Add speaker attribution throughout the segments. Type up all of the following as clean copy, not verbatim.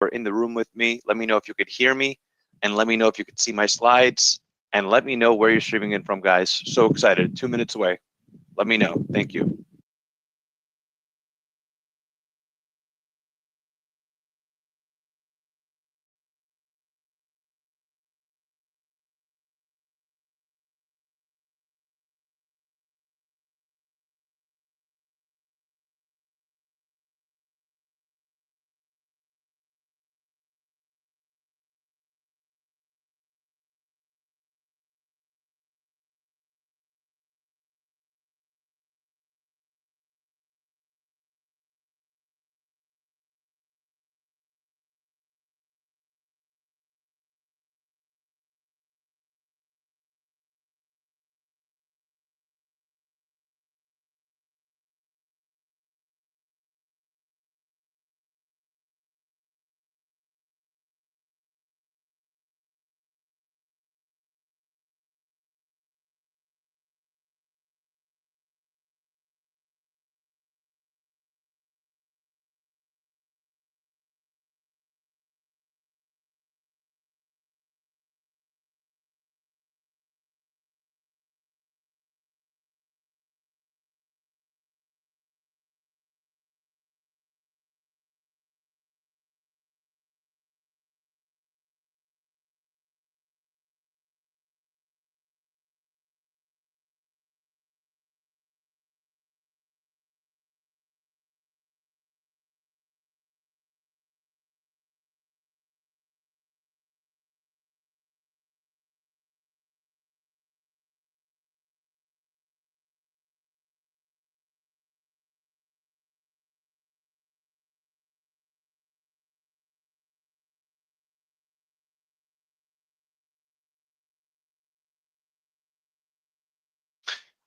Speaker 1: were in the room with me. Let me know if you could hear me, and let me know if you could see my slides, and let me know where you're streaming in from, guys. So excited. 2 minutes away. Let me know. Thank you.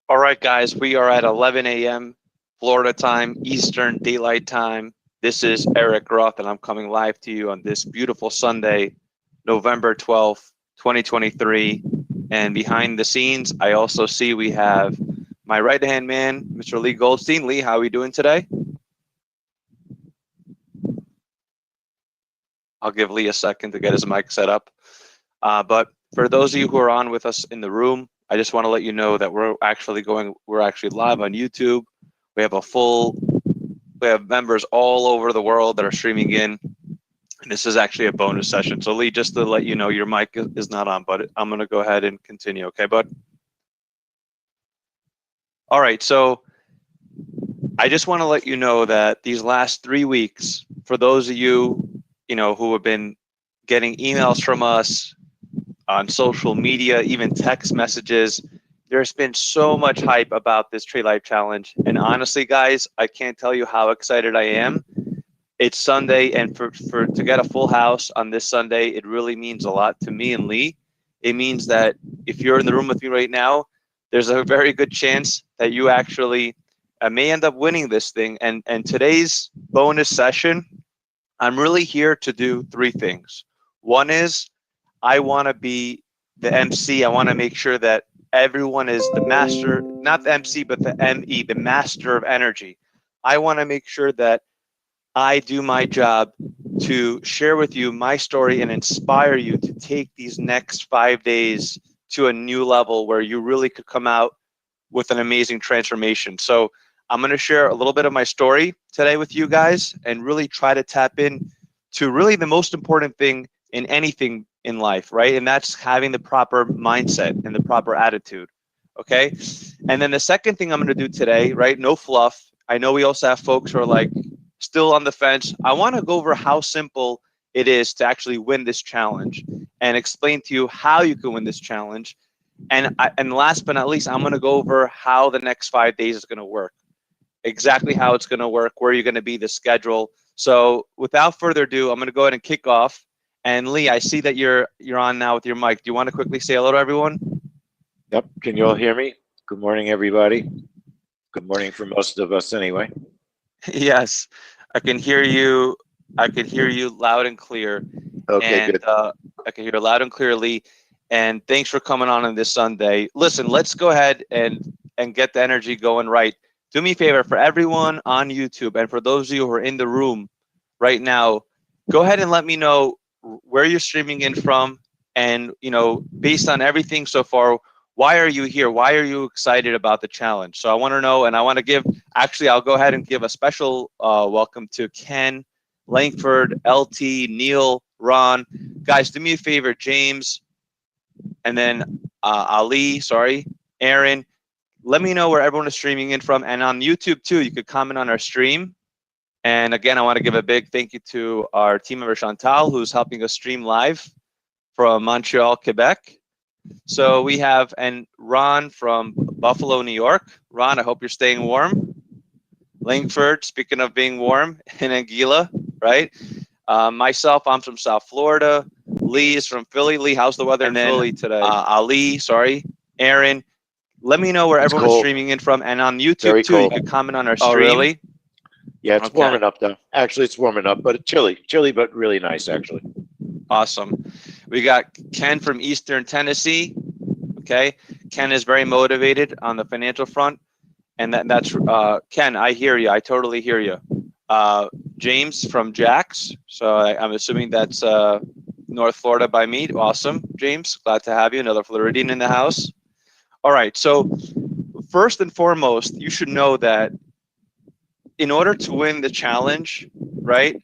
Speaker 1: All right, guys, we are at 11 a.m. Florida time, Eastern Daylight Time. This is Eric Roth, and I'm coming live to you on this beautiful Sunday, November 12th, 2023. And behind the scenes, I also see we have my right-hand man, Mr. Lee Goldstein. Lee, how are we doing today? I'll give Lee a second to get his mic set up. But for those of you who are on with us in the room, I just want to let you know that we're actually live on YouTube. We have members all over the world that are streaming in. And this is actually a bonus session. So Lee, just to let you know, your mic is not on, but I'm going to go ahead and continue. Okay, bud? All right. So I just want to let you know that these last 3 weeks, for those of you, who have been getting emails from us on social media, even text messages, there's been so much hype about this Trade Life Challenge. And honestly, guys, I can't tell you how excited I am. It's Sunday, and to get a full house on this Sunday, it really means a lot to me and Lee. It means that if you're in the room with me right now, there's a very good chance that you actually may end up winning this thing. And today's bonus session, I'm really here to do 3 things. One is I want to be the MC. I want to make sure that everyone is the master, not the MC, but the ME, the master of energy. I want to make sure that I do my job to share with you my story and inspire you to take these next 5 days to a new level where you really could come out with an amazing transformation. So I'm going to share a little bit of my story today with you guys and really try to tap in to really the most important thing in anything in life, right? And that's having the proper mindset and the proper attitude, okay? And then the second thing I'm going to do today, right? No fluff. I know we also have folks who are like still on the fence. I want to go over how simple it is to actually win this challenge and explain to you how you can win this challenge. And last but not least, I'm going to go over how the next 5 days is going to work, exactly how it's going to work, where you're going to be, the schedule. So without further ado, I'm going to go ahead and kick off. And Lee, I see that you're on now with your mic. Do you want to quickly say hello to everyone?
Speaker 2: Yep. Can you all hear me? Good morning, everybody. Good morning for most of us anyway.
Speaker 1: Yes, I can hear you. I can hear you loud and clear.
Speaker 2: Okay,
Speaker 1: and,
Speaker 2: good.
Speaker 1: I can hear loud and clearly. And thanks for coming on this Sunday. Listen, let's go ahead and get the energy going right. Do me a favor, for everyone on YouTube and for those of you who are in the room right now, go ahead and let me know where you're streaming in from, and based on everything so far, why are you here? Why are you excited about the challenge? So I want to know, and I want to give, actually, I'll go ahead and give a special welcome to Ken, Langford, LT, Neil, Ron. Guys, do me a favor, James, and then Ali, sorry, Aaron. Let me know where everyone is streaming in from, and on YouTube too, you could comment on our stream. And again, I want to give a big thank you to our team member Chantal, who's helping us stream live from Montreal, Quebec. So we have, and Ron from Buffalo, New York. Ron, I hope you're staying warm. Langford, speaking of being warm, in Anguilla, right? Myself, I'm from South Florida. Lee is from Philly. Lee, how's the weather in Philly today? Ali, sorry. Aaron, let me know where everyone is streaming in from. And on YouTube too, you can comment on our stream. Oh, really?
Speaker 2: Yeah, it's warming up though. Actually, it's warming up, but it's chilly, but really nice actually.
Speaker 1: Awesome. We got Ken from Eastern Tennessee. Okay, Ken is very motivated on the financial front, and that's Ken. I hear you. I totally hear you. James from Jax. So I'm assuming that's North Florida by me. Awesome, James. Glad to have you. Another Floridian in the house. All right. So first and foremost, you should know that in order to win the challenge, right?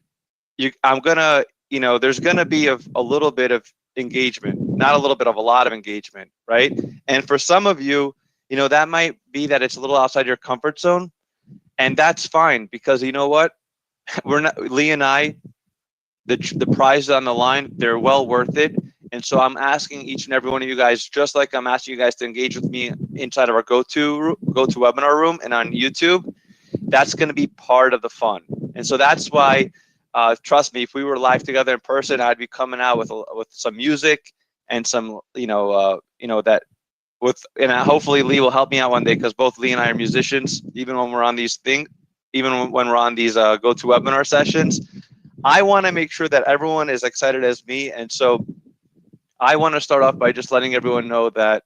Speaker 1: I'm gonna, there's gonna be a little bit of engagement, not a little bit of a lot of engagement, right? And for some of you, that might be that it's a little outside your comfort zone, and that's fine, because you know what? We're not, Lee and I, the prize on the line, they're well worth it. And so I'm asking each and every one of you guys, just like I'm asking you guys to engage with me inside of our go-to webinar room and on YouTube. That's going to be part of the fun. And so that's why, trust me, if we were live together in person, I'd be coming out with some music and some, that with, and hopefully Lee will help me out one day, because both Lee and I are musicians. Even when we're on these things, even when we're on these go-to webinar sessions, I want to make sure that everyone is excited as me. And so I want to start off by just letting everyone know that,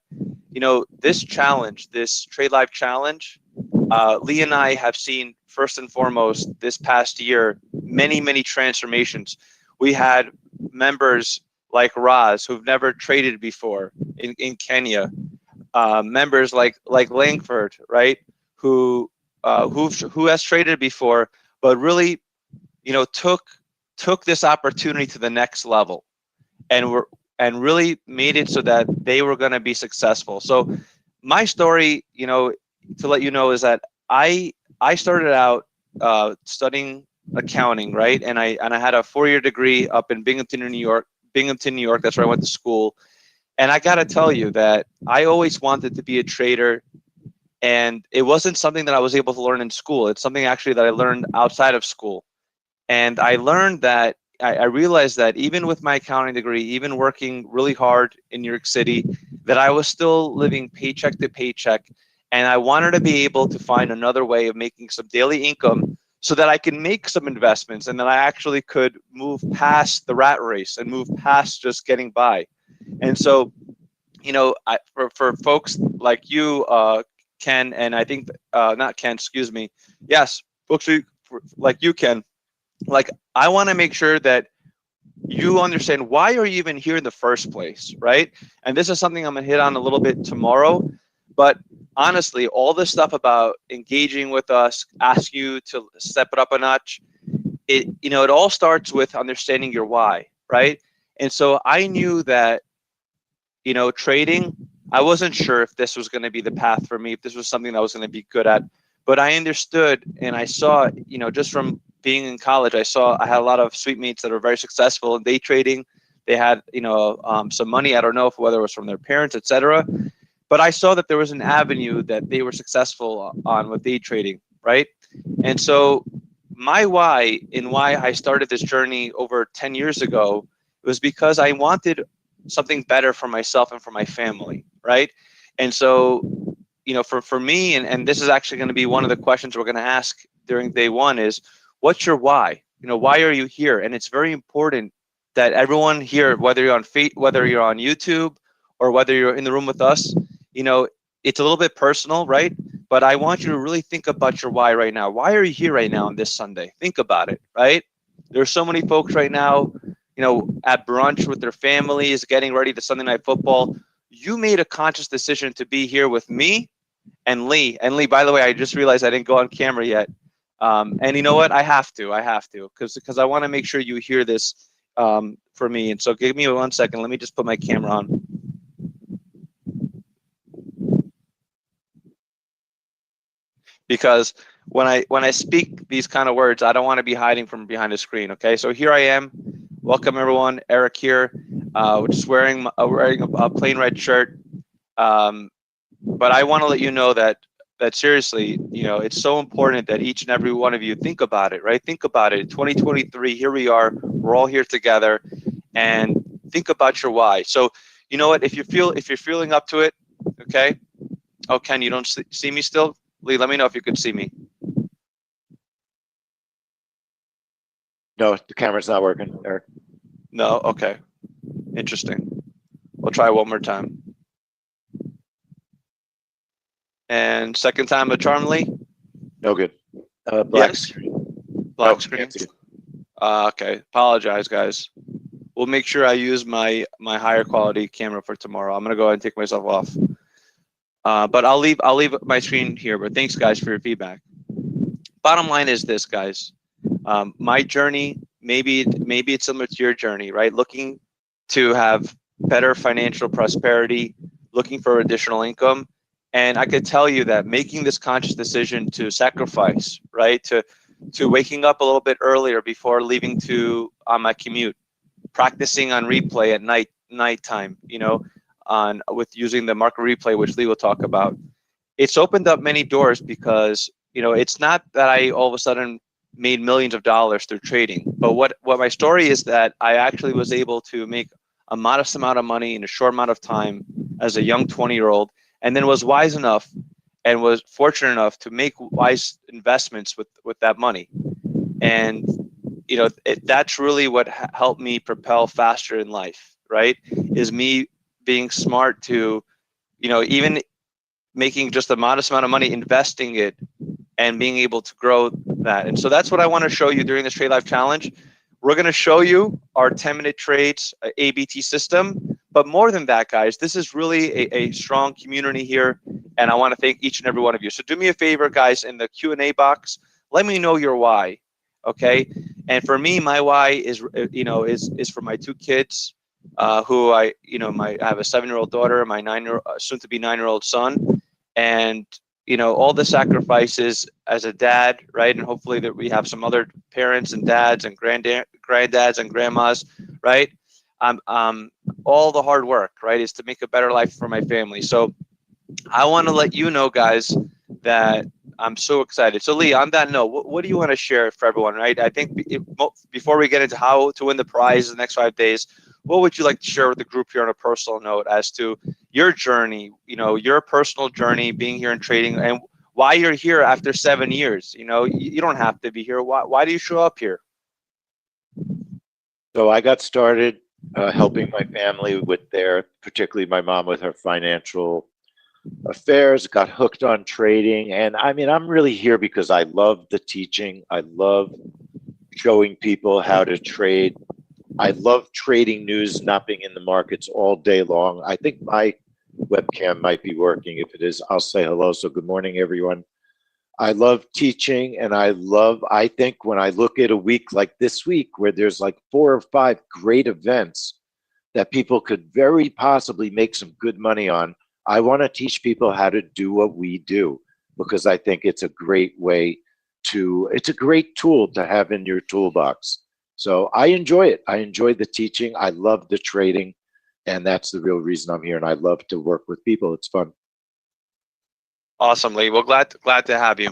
Speaker 1: this challenge, this Trade Live challenge, Lee and I have seen, first and foremost, this past year, many transformations. We had members like Roz, who've never traded before in Kenya, members like Langford, right, who has traded before, but really, took this opportunity to the next level, and really made it so that they were going to be successful. So my story, to let you know, is that I started out studying accounting, right? And I had a 4-year degree up in Binghamton, New York. That's where I went to school. And I got to tell you that I always wanted to be a trader, and it wasn't something that I was able to learn in school. It's something actually that I learned outside of school. And I learned that I realized that even with my accounting degree, even working really hard in New York City, that I was still living paycheck to paycheck. And I wanted to be able to find another way of making some daily income so that I can make some investments, and that I actually could move past the rat race and move past just getting by. And so, for folks like you, Ken, and I think, not Ken, excuse me. Yes, folks like you, Ken, like, I want to make sure that you understand why are you even here in the first place, right? And this is something I'm going to hit on a little bit tomorrow. But honestly, all this stuff about engaging with us, ask you to step it up a notch, it all starts with understanding your why, right? And so I knew that, trading, I wasn't sure if this was going to be the path for me, if this was something that I was going to be good at. But I understood, and I saw, just from being in college, I had a lot of suite mates that were very successful in day trading. They had, some money. I don't know whether it was from their parents, etc. But I saw that there was an avenue that they were successful on with day trading, right? And so my why, and why I started this journey over 10 years ago, was because I wanted something better for myself and for my family, right? And so, for me, and this is actually going to be one of the questions we're going to ask during day one, is what's your why? Why are you here? And it's very important that everyone here, whether you're on YouTube or whether you're in the room with us, it's a little bit personal, right? But I want you to really think about your why right now. Why are you here right now on this Sunday? Think about it, right? There's so many folks right now, at brunch with their families, getting ready to Sunday Night Football. You made a conscious decision to be here with me and Lee. And Lee, by the way, I just realized I didn't go on camera yet. And you know what? I have to, because I want to make sure you hear this for me. And so give me 1 second. Let me just put my camera on. Because when I speak these kind of words, I don't want to be hiding from behind a screen. Okay, so here I am. Welcome everyone. Eric here, just wearing a plain red shirt. But I want to let you know that seriously, it's so important that each and every one of you think about it, right? Think about it. 2023, here we are. We're all here together, and think about your why. So, you know what? If you're feeling up to it, okay. Oh, Ken, you don't see me still? Lee, let me know if you could see me.
Speaker 2: No, the camera's not working, Eric.
Speaker 1: No? Okay. Interesting. We'll try one more time. And second time a charm, Lee?
Speaker 2: No good. Black
Speaker 1: yes?
Speaker 2: screen.
Speaker 1: Black screen? Okay. Apologize, guys. We'll make sure I use my higher quality camera for tomorrow. I'm going to go ahead and take myself off. But I'll leave my screen here. But thanks, guys, for your feedback. Bottom line is this, guys. My journey, maybe it's similar to your journey, right? Looking to have better financial prosperity, looking for additional income. And I could tell you that making this conscious decision to sacrifice, right? To waking up a little bit earlier before leaving on my commute, practicing on replay at nighttime, with using the market replay, which Lee will talk about. It's opened up many doors because, it's not that I all of a sudden made millions of dollars through trading, but what my story is that I actually was able to make a modest amount of money in a short amount of time as a young 20-year-old, and then was wise enough and was fortunate enough to make wise investments with that money. And, that's really what helped me propel faster in life, right? Is me being smart to, even making just a modest amount of money, investing it, and being able to grow that. And so that's what I want to show you during this Trade Life Challenge. We're going to show you our 10-minute trades ABT system. But more than that, guys, this is really a strong community here. And I want to thank each and every one of you. So do me a favor, guys, in the Q&A box, let me know your why. Okay. And for me, my why is for my two kids, who I have a 7-year-old daughter, my soon to be 9-year-old son, and all the sacrifices as a dad, right? And hopefully that we have some other parents and dads and granddads and grandmas, right? All the hard work, right, is to make a better life for my family. So I want to let you know, guys, that I'm so excited. So Lee, on that note, what do you want to share for everyone, right? I think before we get into how to win the prize in the next 5 days, what would you like to share with the group here on a personal note as to your journey, your personal journey being here in trading, and why you're here after 7 years? You don't have to be here. Why do you show up here?
Speaker 2: So I got started helping my family with particularly my mom with her financial affairs, got hooked on trading. And I mean, I'm really here because I love the teaching. I love showing people how to trade. I love trading news, not being in the markets all day long. I think my webcam might be working. If it is, I'll say hello. So good morning, everyone. I love teaching, and I think when I look at a week like this week, where there's like 4 or 5 great events that people could very possibly make some good money on, I want to teach people how to do what we do, because I think it's a great it's a great tool to have in your toolbox. So I enjoy it. I enjoy the teaching. I love the trading, and that's the real reason I'm here. And I love to work with people. It's fun.
Speaker 1: Awesome, Lee. Well, glad to have you.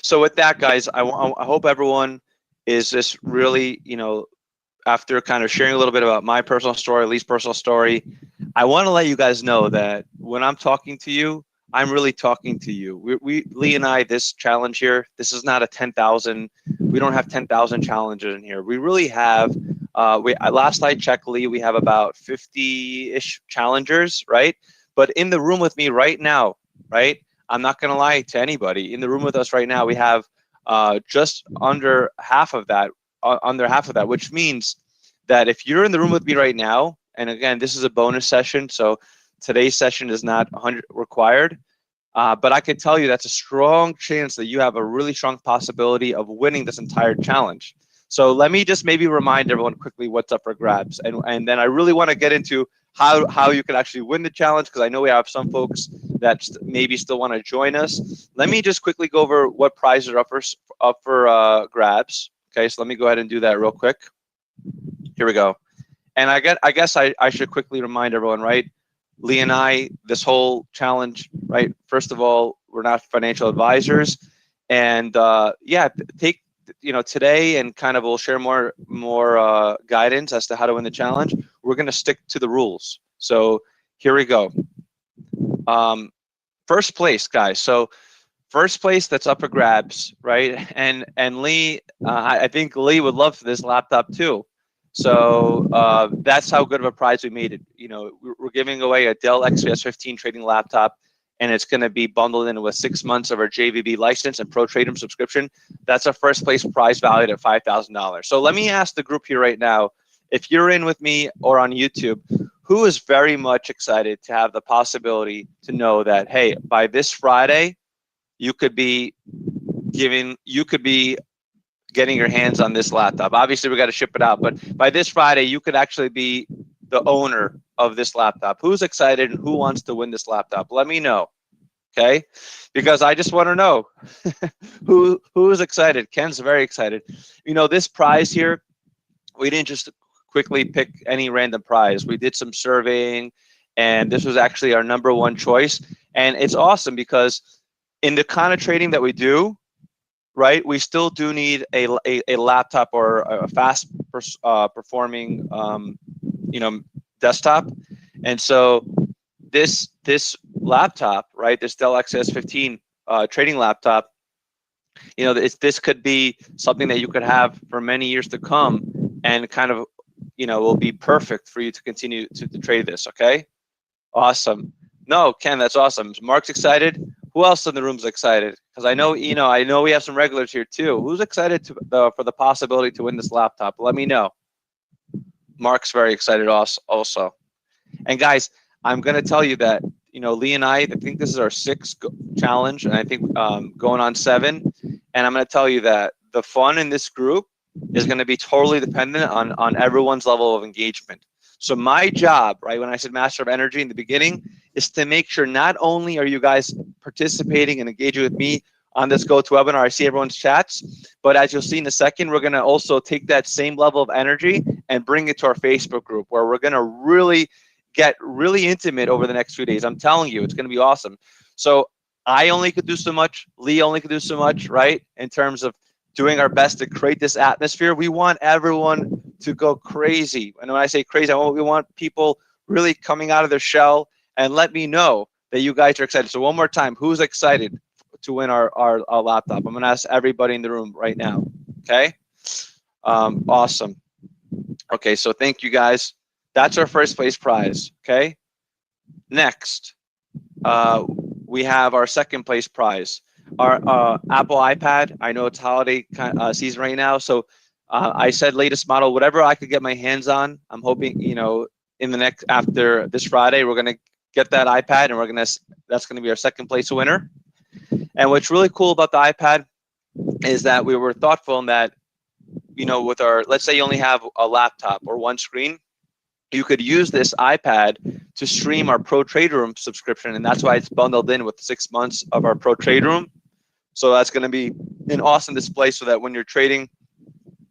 Speaker 1: So with that, guys, I hope everyone is just really, after kind of sharing a little bit about my personal story, Lee's personal story, I want to let you guys know that when I'm talking to you, I'm really talking to you. Lee and I, this challenge here, this is not a 10,000. We don't have 10,000 challenges in here. We really have, last I checked, Lee, we have about 50-ish challengers, right? But in the room with me right now, right? I'm not going to lie to anybody. In the room with us right now, we have just under half of that, which means that if you're in the room with me right now, and again, this is a bonus session, so today's session is not 100 required, but I can tell you that's a strong chance that you have a really strong possibility of winning this entire challenge. So let me just maybe remind everyone quickly what's up for grabs, and then I really want to get into how you can actually win the challenge, because I know we have some folks that maybe still want to join us. Let me just quickly go over what prizes are up for grabs. Okay, so let me go ahead and do that real quick. Here we go. And I guess I should quickly remind everyone, right? Lee and I, this whole challenge, right? First of all, we're not financial advisors, and yeah, take today, and kind of we'll share more guidance as to how to win the challenge. We're going to stick to the rules. So here we go. First place, guys. So first place that's up for grabs, right? And Lee, I think Lee would love this laptop too. So that's how good of a prize we made it. We're giving away a Dell XPS 15 trading laptop, and it's going to be bundled in with 6 months of our JVB license and Pro Trader subscription. That's a first place prize valued at $5,000. So let me ask the group here right now, if you're in with me or on YouTube, who is very much excited to have the possibility to know that, hey, by this Friday, you could be getting your hands on this laptop. Obviously, we got to ship it out, but by this Friday, you could actually be the owner of this laptop. Who's excited and who wants to win this laptop? Let me know, okay? Because I just want to know who is excited. Ken's very excited. This prize here, we didn't just quickly pick any random prize. We did some surveying, and this was actually our #1 choice. And it's awesome because in the kind of trading that we do, right, we still do need a laptop or a fast performing desktop. And so this laptop, right, this Dell XPS 15 trading laptop, this could be something that you could have for many years to come, and kind of will be perfect for you to continue to trade this. Okay, awesome. No, Ken, that's awesome. Mark's excited. Who else in the room's excited? Because I know we have some regulars here too. Who's excited for the possibility to win this laptop? Let me know. Mark's very excited also. And guys, I'm going to tell you that, Lee and I think this is our 6th challenge, and I think going on 7. And I'm going to tell you that the fun in this group is going to be totally dependent on everyone's level of engagement. So my job, right, when I said Master of Energy in the beginning, is to make sure not only are you guys participating and engaging with me on this GoToWebinar, I see everyone's chats, but as you'll see in a second, we're going to also take that same level of energy and bring it to our Facebook group, where we're going to really get really intimate over the next few days. I'm telling you, it's going to be awesome. So I only could do so much. Lee only could do so much, right, in terms of doing our best to create this atmosphere. We want everyone to go crazy. And when I say crazy, we want people really coming out of their shell, and let me know that you guys are excited. So one more time, who's excited to win our laptop? I'm going to ask everybody in the room right now. Okay? Awesome. Okay, so thank you guys. That's our first place prize. Okay? Next, we have our second place prize. Our Apple iPad. I know it's holiday season right now, so I said latest model, whatever I could get my hands on. I'm hoping, in the after this Friday, we're gonna get that iPad, and that's gonna be our second place winner. And what's really cool about the iPad is that we were thoughtful in that, with let's say you only have a laptop or one screen, you could use this iPad to stream our Pro Trader Room subscription, and that's why it's bundled in with 6 months of our Pro Trader Room. So that's going to be an awesome display, so that when you're trading,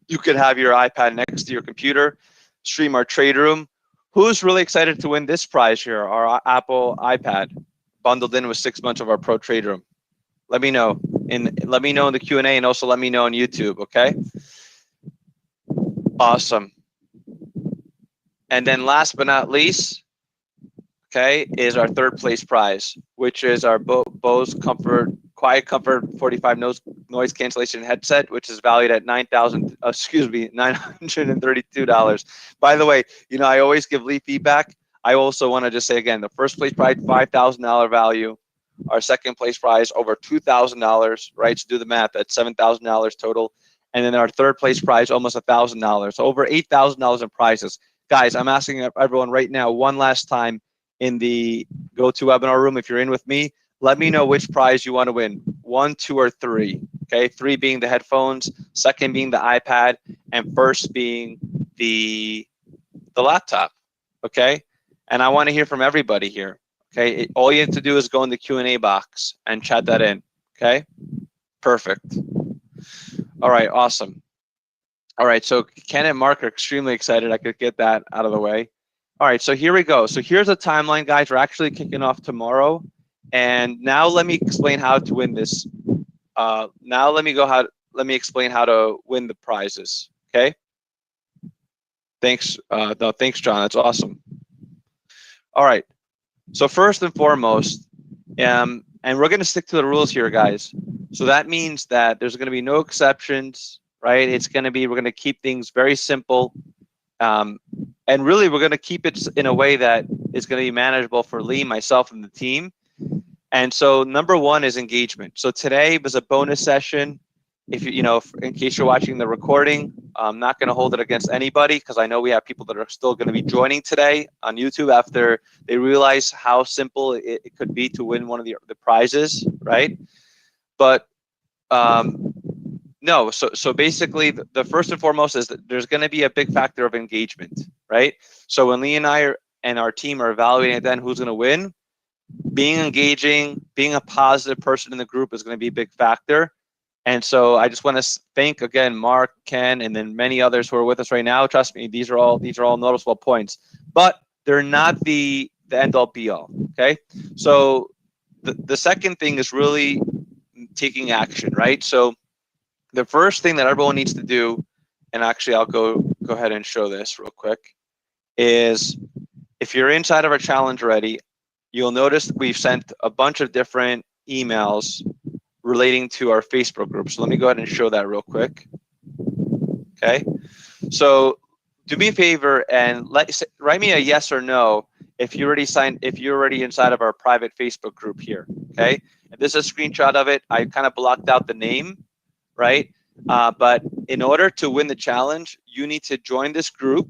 Speaker 1: you could have your iPad next to your computer, stream our Trader Room. Who's really excited to win this prize here, our Apple iPad, bundled in with 6 months of our Pro Trader Room? Let me know. Let me know in the Q&A, and also let me know on YouTube, okay? Awesome. And then last but not least, okay, is our third place prize, which is our Bose Quiet Comfort 45 noise cancellation headset, which is valued at $932. By the way, I always give Lee feedback. I also want to just say again, the first place prize, $5,000 value. our second place prize over $2,000, right? So do the math, that's $7,000 total. And then our third place prize, almost $1,000, so over $8,000 in prizes. Guys, I'm asking everyone right now, one last time in the GoToWebinar room, if you're in with me, let me know which prize you want to win, 1, 2, or 3. Okay, 3 being the headphones, second being the iPad, and first being the laptop. Okay, and I want to hear from everybody here. Okay, all you have to do is go in the Q&A box and chat that in. Okay, perfect. All right, awesome. All right, so Ken and Mark are extremely excited. I could get that out of the way. All right, so here we go. So here's a timeline, guys. We're actually kicking off tomorrow. And now let me explain how to win this. Now let me explain how to win the prizes. Okay. Thanks. No, thanks, John. That's awesome. All right. So first and foremost, and we're going to stick to the rules here, guys. So that means that there's going to be no exceptions, right? It's going to be, we're going to keep things very simple. And really, we're going to keep it in a way that is going to be manageable for Lee, myself, and the team. And so number one is engagement. So today was a bonus session. If you know, in case you're watching the recording, I'm not going to hold it against anybody because I know we have people that are still going to be joining today on YouTube after they realize how simple it could be to win one of the prizes, right? But no, so basically the first and foremost is that there's going to be a big factor of engagement, right? So when Lee and I and our team are evaluating then who's going to win, being engaging, being a positive person in the group is going to be a big factor. And so I just want to thank again Mark, Ken, and then many others who are with us right now. Trust me, these are all noticeable points, but they're not the end all be all. Okay, so the second thing is really taking action, right? So the first thing that everyone needs to do, and actually I'll go ahead and show this real quick, is if you're inside of our challenge already, you'll notice we've sent a bunch of different emails relating to our Facebook group. So let me go ahead and show that real quick. Okay, so do me a favor and write me a yes or no if you already inside of our private Facebook group here. Okay, and this is a screenshot of it. I kind of blocked out the name, right? But in order to win the challenge, you need to join this group,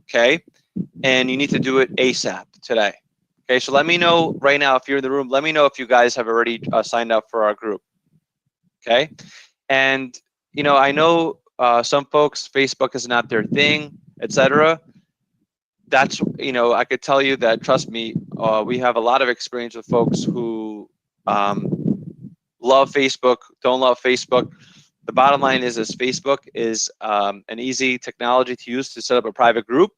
Speaker 1: okay? And you need to do it ASAP today. Okay, so let me know right now if you're in the room. Let me know if you guys have already signed up for our group. Okay, and you know, I know some folks Facebook is not their thing, etc. That's, you know, I could tell you that, trust me, we have a lot of experience with folks who love Facebook, don't love Facebook. The bottom line is Facebook is an easy technology to use to set up a private group,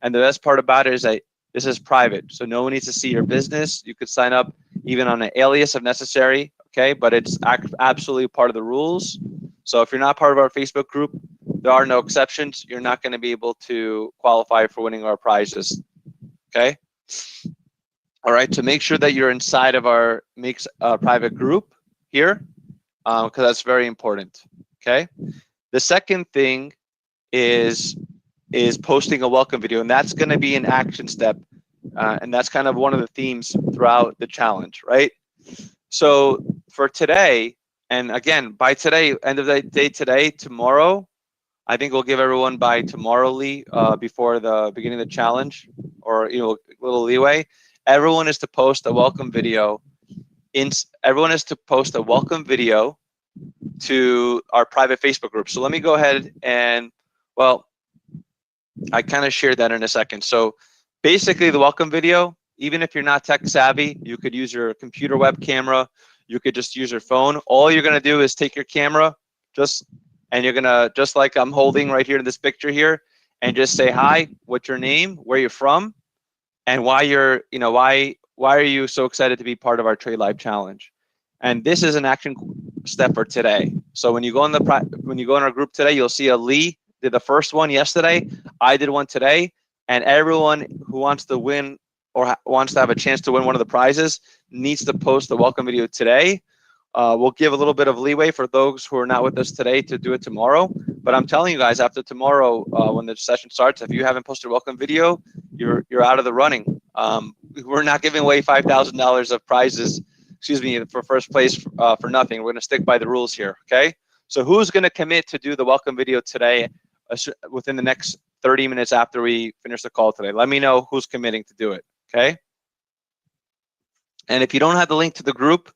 Speaker 1: and the best part about it is that this is private, so no one needs to see your business. You could sign up even on an alias if necessary, okay? But it's absolutely part of the rules. So if you're not part of our Facebook group, there are no exceptions. You're not going to be able to qualify for winning our prizes, okay? All right, so make sure that you're inside of our private group here, because that's very important, okay? The second thing is posting a welcome video, and that's going to be an action step, and that's kind of one of the themes throughout the challenge, right? So for today, and again, by today, end of the day today, tomorrow, I think we'll give everyone by tomorrow, Lee, before the beginning of the challenge, or, you know, a little leeway. Everyone is to post a welcome video. Everyone is to post a welcome video to our private Facebook group. So let me go ahead and, well, I kind of shared that in a second. So basically the welcome video, even if you're not tech savvy, you could use your computer web camera. You could just use your phone. All you're going to do is take your camera, and you're going to, just like I'm holding right here in this picture here, and just say, hi, what's your name, where you're from, and why you're, you know, why are you so excited to be part of our Trade Live Challenge? And this is an action step for today. So when you go in our group today, you'll see a Lee did the first one yesterday. I did one today, and everyone who wants to win or wants to have a chance to win one of the prizes needs to post the welcome video today. We'll give a little bit of leeway for those who are not with us today to do it tomorrow. But I'm telling you guys, after tomorrow, when the session starts, if you haven't posted a welcome video, you're out of the running. We're not giving away $5,000 of prizes excuse me, for first place for nothing. We're going to stick by the rules here, okay? So who's going to commit to do the welcome video today within the next 30 minutes after we finish the call today? Let me know who's committing to do it, okay? And if you don't have the link to the group,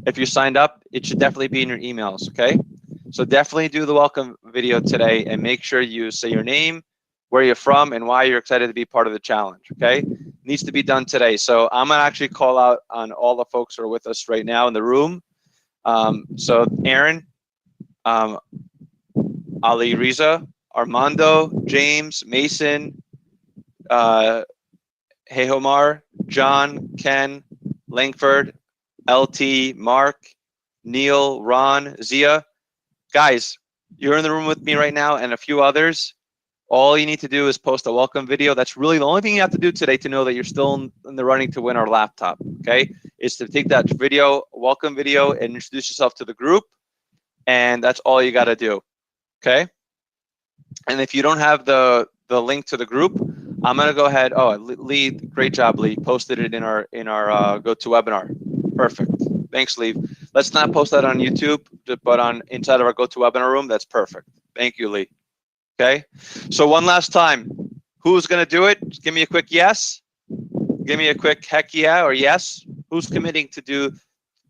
Speaker 1: if you signed up, it should definitely be in your emails, okay? So definitely do the welcome video today and make sure you say your name, where you're from, and why you're excited to be part of the challenge, okay? Needs to be done today. So I'm gonna actually call out on all the folks who are with us right now in the room. So Aaron, Ali Riza, Armando, James, Mason, Hehomar, John, Ken, Langford, LT, Mark, Neil, Ron, Zia. Guys, you're in the room with me right now and a few others. All you need to do is post a welcome video. That's really the only thing you have to do today to know that you're still in the running to win our laptop, okay? Is to take that video, welcome video, and introduce yourself to the group. And that's all you got to do, okay? And if you don't have the link to the group, I'm gonna go ahead. Oh, Lee, great job, Lee. Posted it in our GoToWebinar. Perfect. Thanks, Lee. Let's not post that on YouTube, but on inside of our GoToWebinar room. That's perfect. Thank you, Lee. Okay. So one last time, who's gonna do it? Just give me a quick yes. Give me a quick heck yeah or yes. Who's committing to do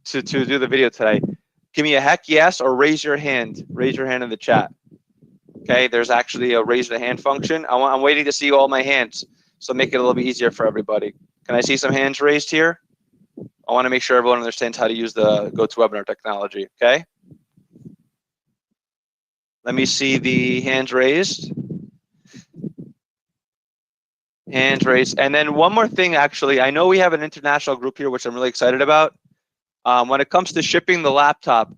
Speaker 1: the video today? Give me a heck yes or raise your hand. Raise your hand in the chat. Okay, there's actually a raise the hand function. I'm waiting to see all my hands, so make it a little bit easier for everybody. Can I see some hands raised here? I want to make sure everyone understands how to use the GoToWebinar technology, okay? Let me see the hands raised. Hands raised. And then one more thing, actually. I know we have an international group here, which I'm really excited about. When it comes to shipping the laptop,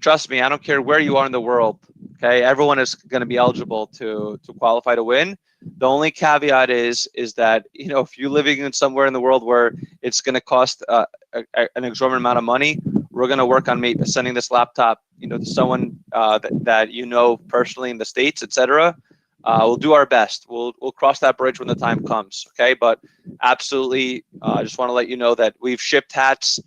Speaker 1: trust me, I don't care where you are in the world. Okay, everyone is going to be eligible to qualify to win. The only caveat is that, you know, if you're living in somewhere in the world where it's going to cost an exorbitant amount of money, we're going to work on maybe sending this laptop, you know, to someone that you know personally in the States, etc. We'll do our best. We'll cross that bridge when the time comes. Okay, but absolutely, I just want to let you know that we've shipped hats,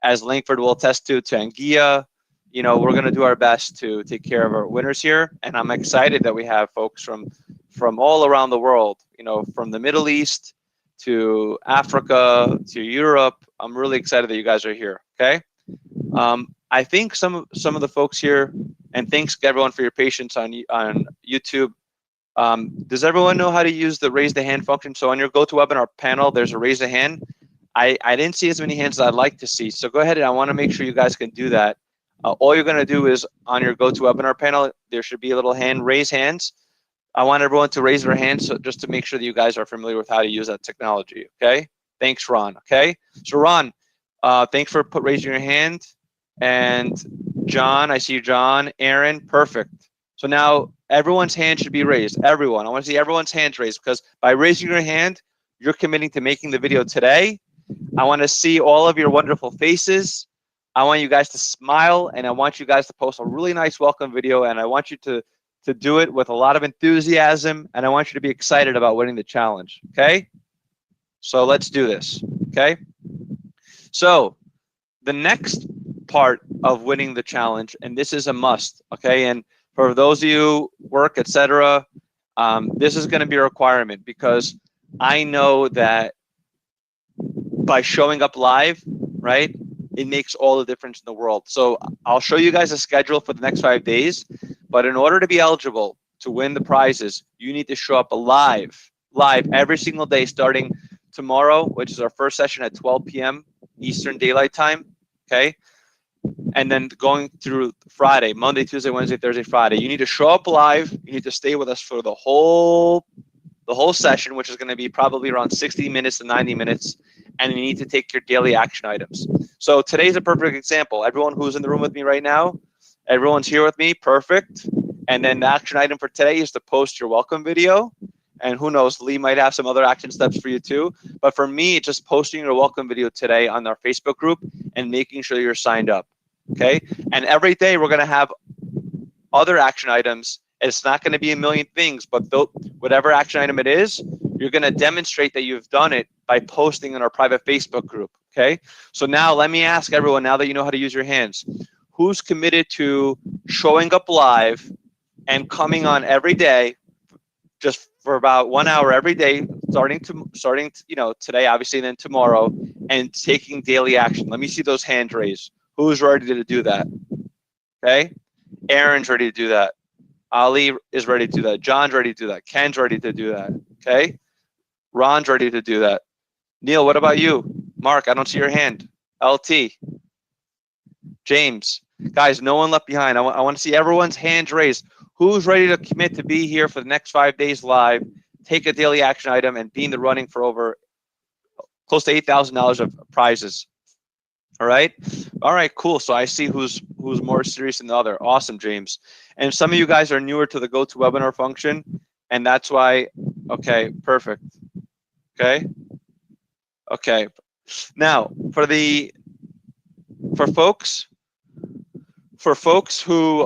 Speaker 1: as Langford will attest to Anguilla. You know, we're going to do our best to take care of our winners here, and I'm excited that we have folks from all around the world, you know, from the Middle East to Africa to Europe. I'm really excited that you guys are here, okay? I think some of the folks here, and thanks everyone for your patience on YouTube. Does everyone know how to use the raise the hand function? So on your GoToWebinar panel, there's a raise the hand. I didn't see as many hands as I'd like to see, so go ahead, and I want to make sure you guys can do that. All you're going to do is on your GoToWebinar panel, there should be a little hand, raise hands. I want everyone to raise their hands so just to make sure that you guys are familiar with how to use that technology, okay? Thanks, Ron, okay? So Ron, thanks for raising your hand. And John, I see you, John. Aaron, perfect. So now everyone's hand should be raised, everyone. I want to see everyone's hands raised because by raising your hand, you're committing to making the video today. I want to see all of your wonderful faces. I want you guys to smile, and I want you guys to post a really nice welcome video, and I want you to do it with a lot of enthusiasm, and I want you to be excited about winning the challenge, okay? So let's do this, okay? So the next part of winning the challenge, and this is a must, okay? And for those of you work, etc., this is going to be a requirement because I know that by showing up live, right, it makes all the difference in the world. So I'll show you guys a schedule for the next 5 days, but in order to be eligible to win the prizes, you need to show up live every single day starting tomorrow, which is our first session at 12 p.m. Eastern Daylight Time, okay? And then going through Friday, Monday, Tuesday, Wednesday, Thursday, Friday. You need to show up live. You need to stay with us for the whole session, which is going to be probably around 60 minutes to 90 minutes, and you need to take your daily action items. So today's a perfect example. Everyone who's in the room with me right now, everyone's here with me, perfect. And then the action item for today is to post your welcome video. And who knows, Lee might have some other action steps for you too. But for me, it's just posting your welcome video today on our Facebook group and making sure you're signed up, okay? And every day we're gonna have other action items. It's not gonna be a million things, but whatever action item it is, you're gonna demonstrate that you've done it by posting in our private Facebook group, okay? So now let me ask everyone, now that you know how to use your hands, who's committed to showing up live and coming on every day, just for about 1 hour every day, starting today, obviously, then tomorrow, and taking daily action? Let me see those hands raised. Who's ready to do that? Okay, Aaron's ready to do that. Ali is ready to do that. John's ready to do that. Ken's ready to do that. Okay, Ron's ready to do that. Neil, what about you? Mark, I don't see your hand. LT, James, guys, no one left behind. I want to see everyone's hands raised. Who's ready to commit to be here for the next 5 days live, take a daily action item, and be in the running for over close to $8,000 of prizes? All right, cool. So I see who's more serious than the other. Awesome, James. And some of you guys are newer to the GoToWebinar function, and that's why. Okay, perfect. Okay. Now for folks who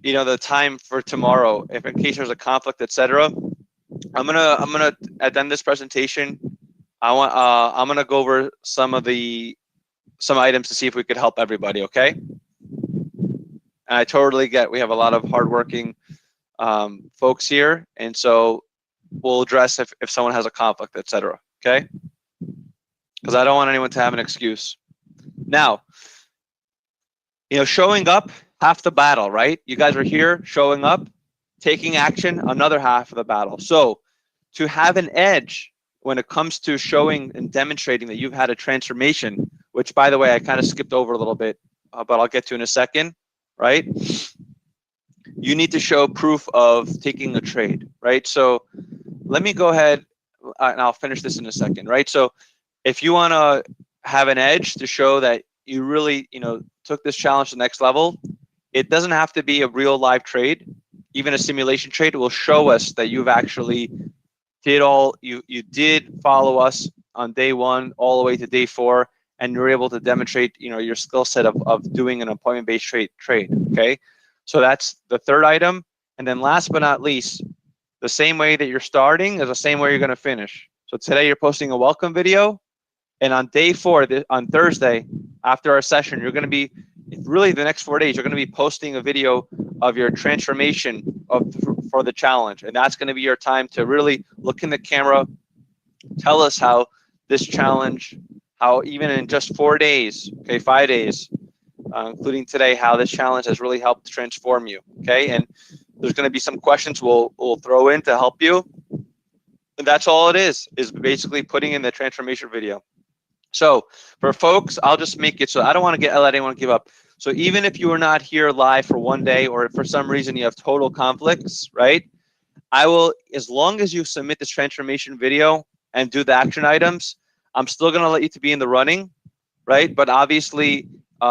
Speaker 1: the time for tomorrow, if in case there's a conflict, etc. I'm gonna at the end of this presentation, I'm gonna go over some items to see if we could help everybody. Okay. And I totally get we have a lot of hardworking folks here, and so we'll address if someone has a conflict, etc. Okay. Because I don't want anyone to have an excuse. Now, showing up, half the battle, right? You guys are here showing up, taking action, another half of the battle. So to have an edge when it comes to showing and demonstrating that you've had a transformation, which, by the way, I kind of skipped over a little bit, but I'll get to in a second, right? You need to show proof of taking a trade, right? So let me go ahead, and I'll finish this in a second, right? So if you want to have an edge to show that you really, took this challenge to the next level, it doesn't have to be a real live trade. Even a simulation trade will show us that you've actually you did follow us on day 1 all the way to day 4, and you're able to demonstrate, your skill set of doing an appointment-based trade. Okay, so that's the third item. And then last but not least, the same way that you're starting is the same way you're going to finish. So today you're posting a welcome video, and on day 4, on Thursday, after our session, you're going to be, really the next 4 days, you're going to be posting a video of your transformation for the challenge. And that's going to be your time to really look in the camera, tell us how this challenge, how even in just 4 days, okay, 5 days, including today, how this challenge has really helped transform you, okay? And there's going to be some questions we'll throw in to help you. And that's all it is basically putting in the transformation video. So for folks, I'll just make it so I don't want to let anyone give up. So even if you are not here live for 1 day, or if for some reason you have total conflicts, right? I will, as long as you submit this transformation video and do the action items, I'm still going to let you to be in the running, right? But obviously,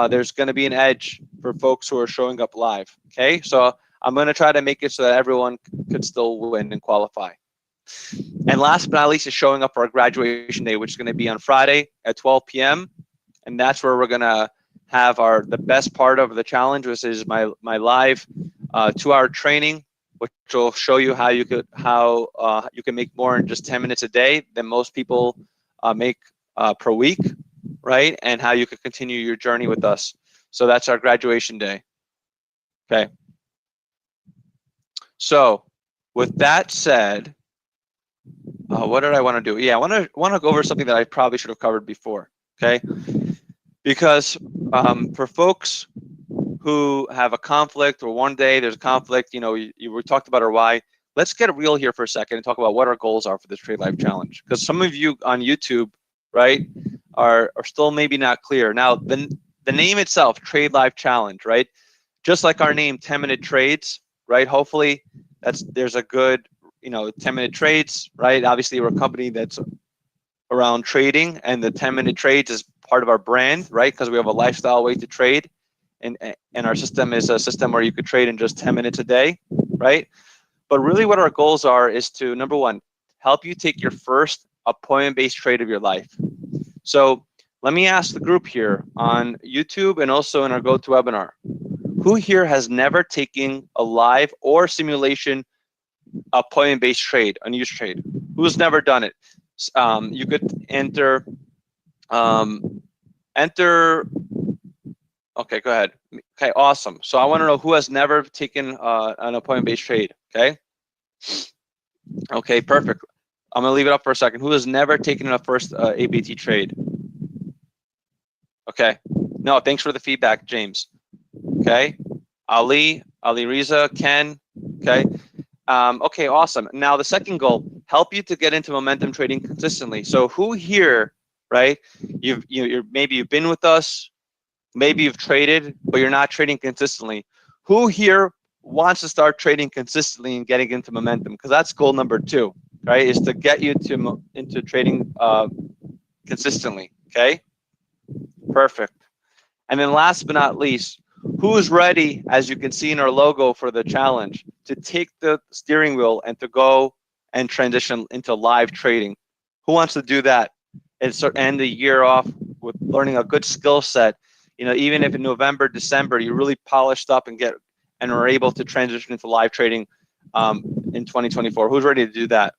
Speaker 1: there's going to be an edge for folks who are showing up live, okay? So I'm going to try to make it so that everyone could still win and qualify. And last but not least is showing up for our graduation day, which is going to be on Friday at 12 p.m. And that's where we're going to have the best part of the challenge, which is my live 2-hour training, which will show you how you can make more in just 10 minutes a day than most people make per week, right? And how you could continue your journey with us. So that's our graduation day. Okay. So with that said, what did I want to do? Yeah, I want to go over something that I probably should have covered before, okay? Because for folks who have a conflict, or one day there's a conflict, we talked about our why. Let's get real here for a second and talk about what our goals are for this Trade Life Challenge. Because some of you on YouTube, right, are still maybe not clear. Now, the name itself, Trade Life Challenge, right? Just like our name, 10-minute trades, right? Hopefully, there's a good 10-minute trades, right? Obviously, we're a company that's around trading, and the 10-minute trades is part of our brand, right? Because we have a lifestyle way to trade, and our system is a system where you could trade in just 10 minutes a day, right? But really what our goals are is to, number one, help you take your first appointment-based trade of your life. So let me ask the group here on YouTube and also in our GoToWebinar, who here has never taken a live or simulation appointment-based trade, a news trade? Who's never done it? You could enter, enter. Okay, go ahead. Okay, awesome. So I want to know who has never taken an appointment-based trade. Okay. Okay, perfect. I'm gonna leave it up for a second. Who has never taken a first ABT trade? Okay. No, thanks for the feedback, James. Okay. Ali Riza, Ken. Okay. Okay, awesome. Now the second goal, help you to get into momentum trading consistently. So who here, right? Maybe you've been with us, maybe you've traded, but you're not trading consistently. Who here wants to start trading consistently and getting into momentum? Because that's goal number 2, right? Is to get you into trading consistently. Okay, perfect. And then last but not least, who is ready, as you can see in our logo for the challenge, to take the steering wheel and to go and transition into live trading? Who wants to do that and start end the year off with learning a good skill set? You know, even if in November, December, you really polished up and are able to transition into live trading in 2024. Who's ready to do that?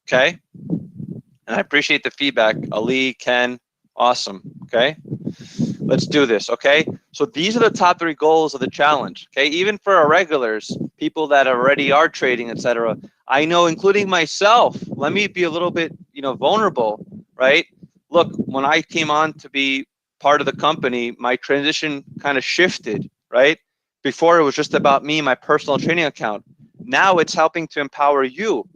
Speaker 1: Okay. And I appreciate the feedback. Ali, Ken, awesome. Okay. Let's do this, okay? So these are the top 3 goals of the challenge, okay? Even for our regulars, people that already are trading, etc. I know, including myself, let me be a little bit, vulnerable, right? Look, when I came on to be part of the company, my transition kind of shifted, right? Before it was just about me, my personal trading account. Now it's helping to empower you,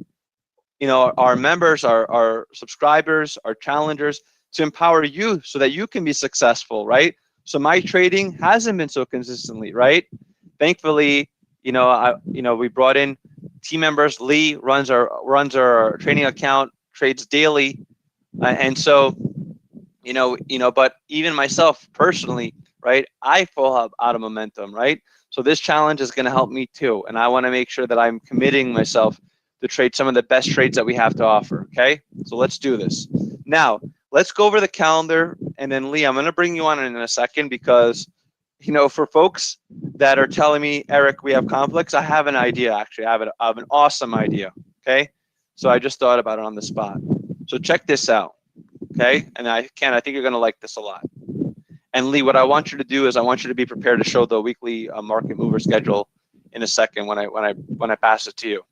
Speaker 1: our members, our subscribers, our challengers, to empower you so that you can be successful, right? So my trading hasn't been so consistently, right? Thankfully, we brought in team members. Lee runs our trading account, trades daily, and so, but even myself personally, right? I fall out of momentum, right? So this challenge is going to help me too, and I want to make sure that I'm committing myself to trade some of the best trades that we have to offer. Okay, so let's do this now. Let's go over the calendar, and then Lee, I'm going to bring you on in a second because, for folks that are telling me, Eric, we have conflicts, I have an idea, actually. I have an awesome idea, okay? So I just thought about it on the spot. So check this out, okay? And I think you're going to like this a lot. And Lee, what I want you to do is I want you to be prepared to show the weekly market mover schedule in a second when I pass it to you.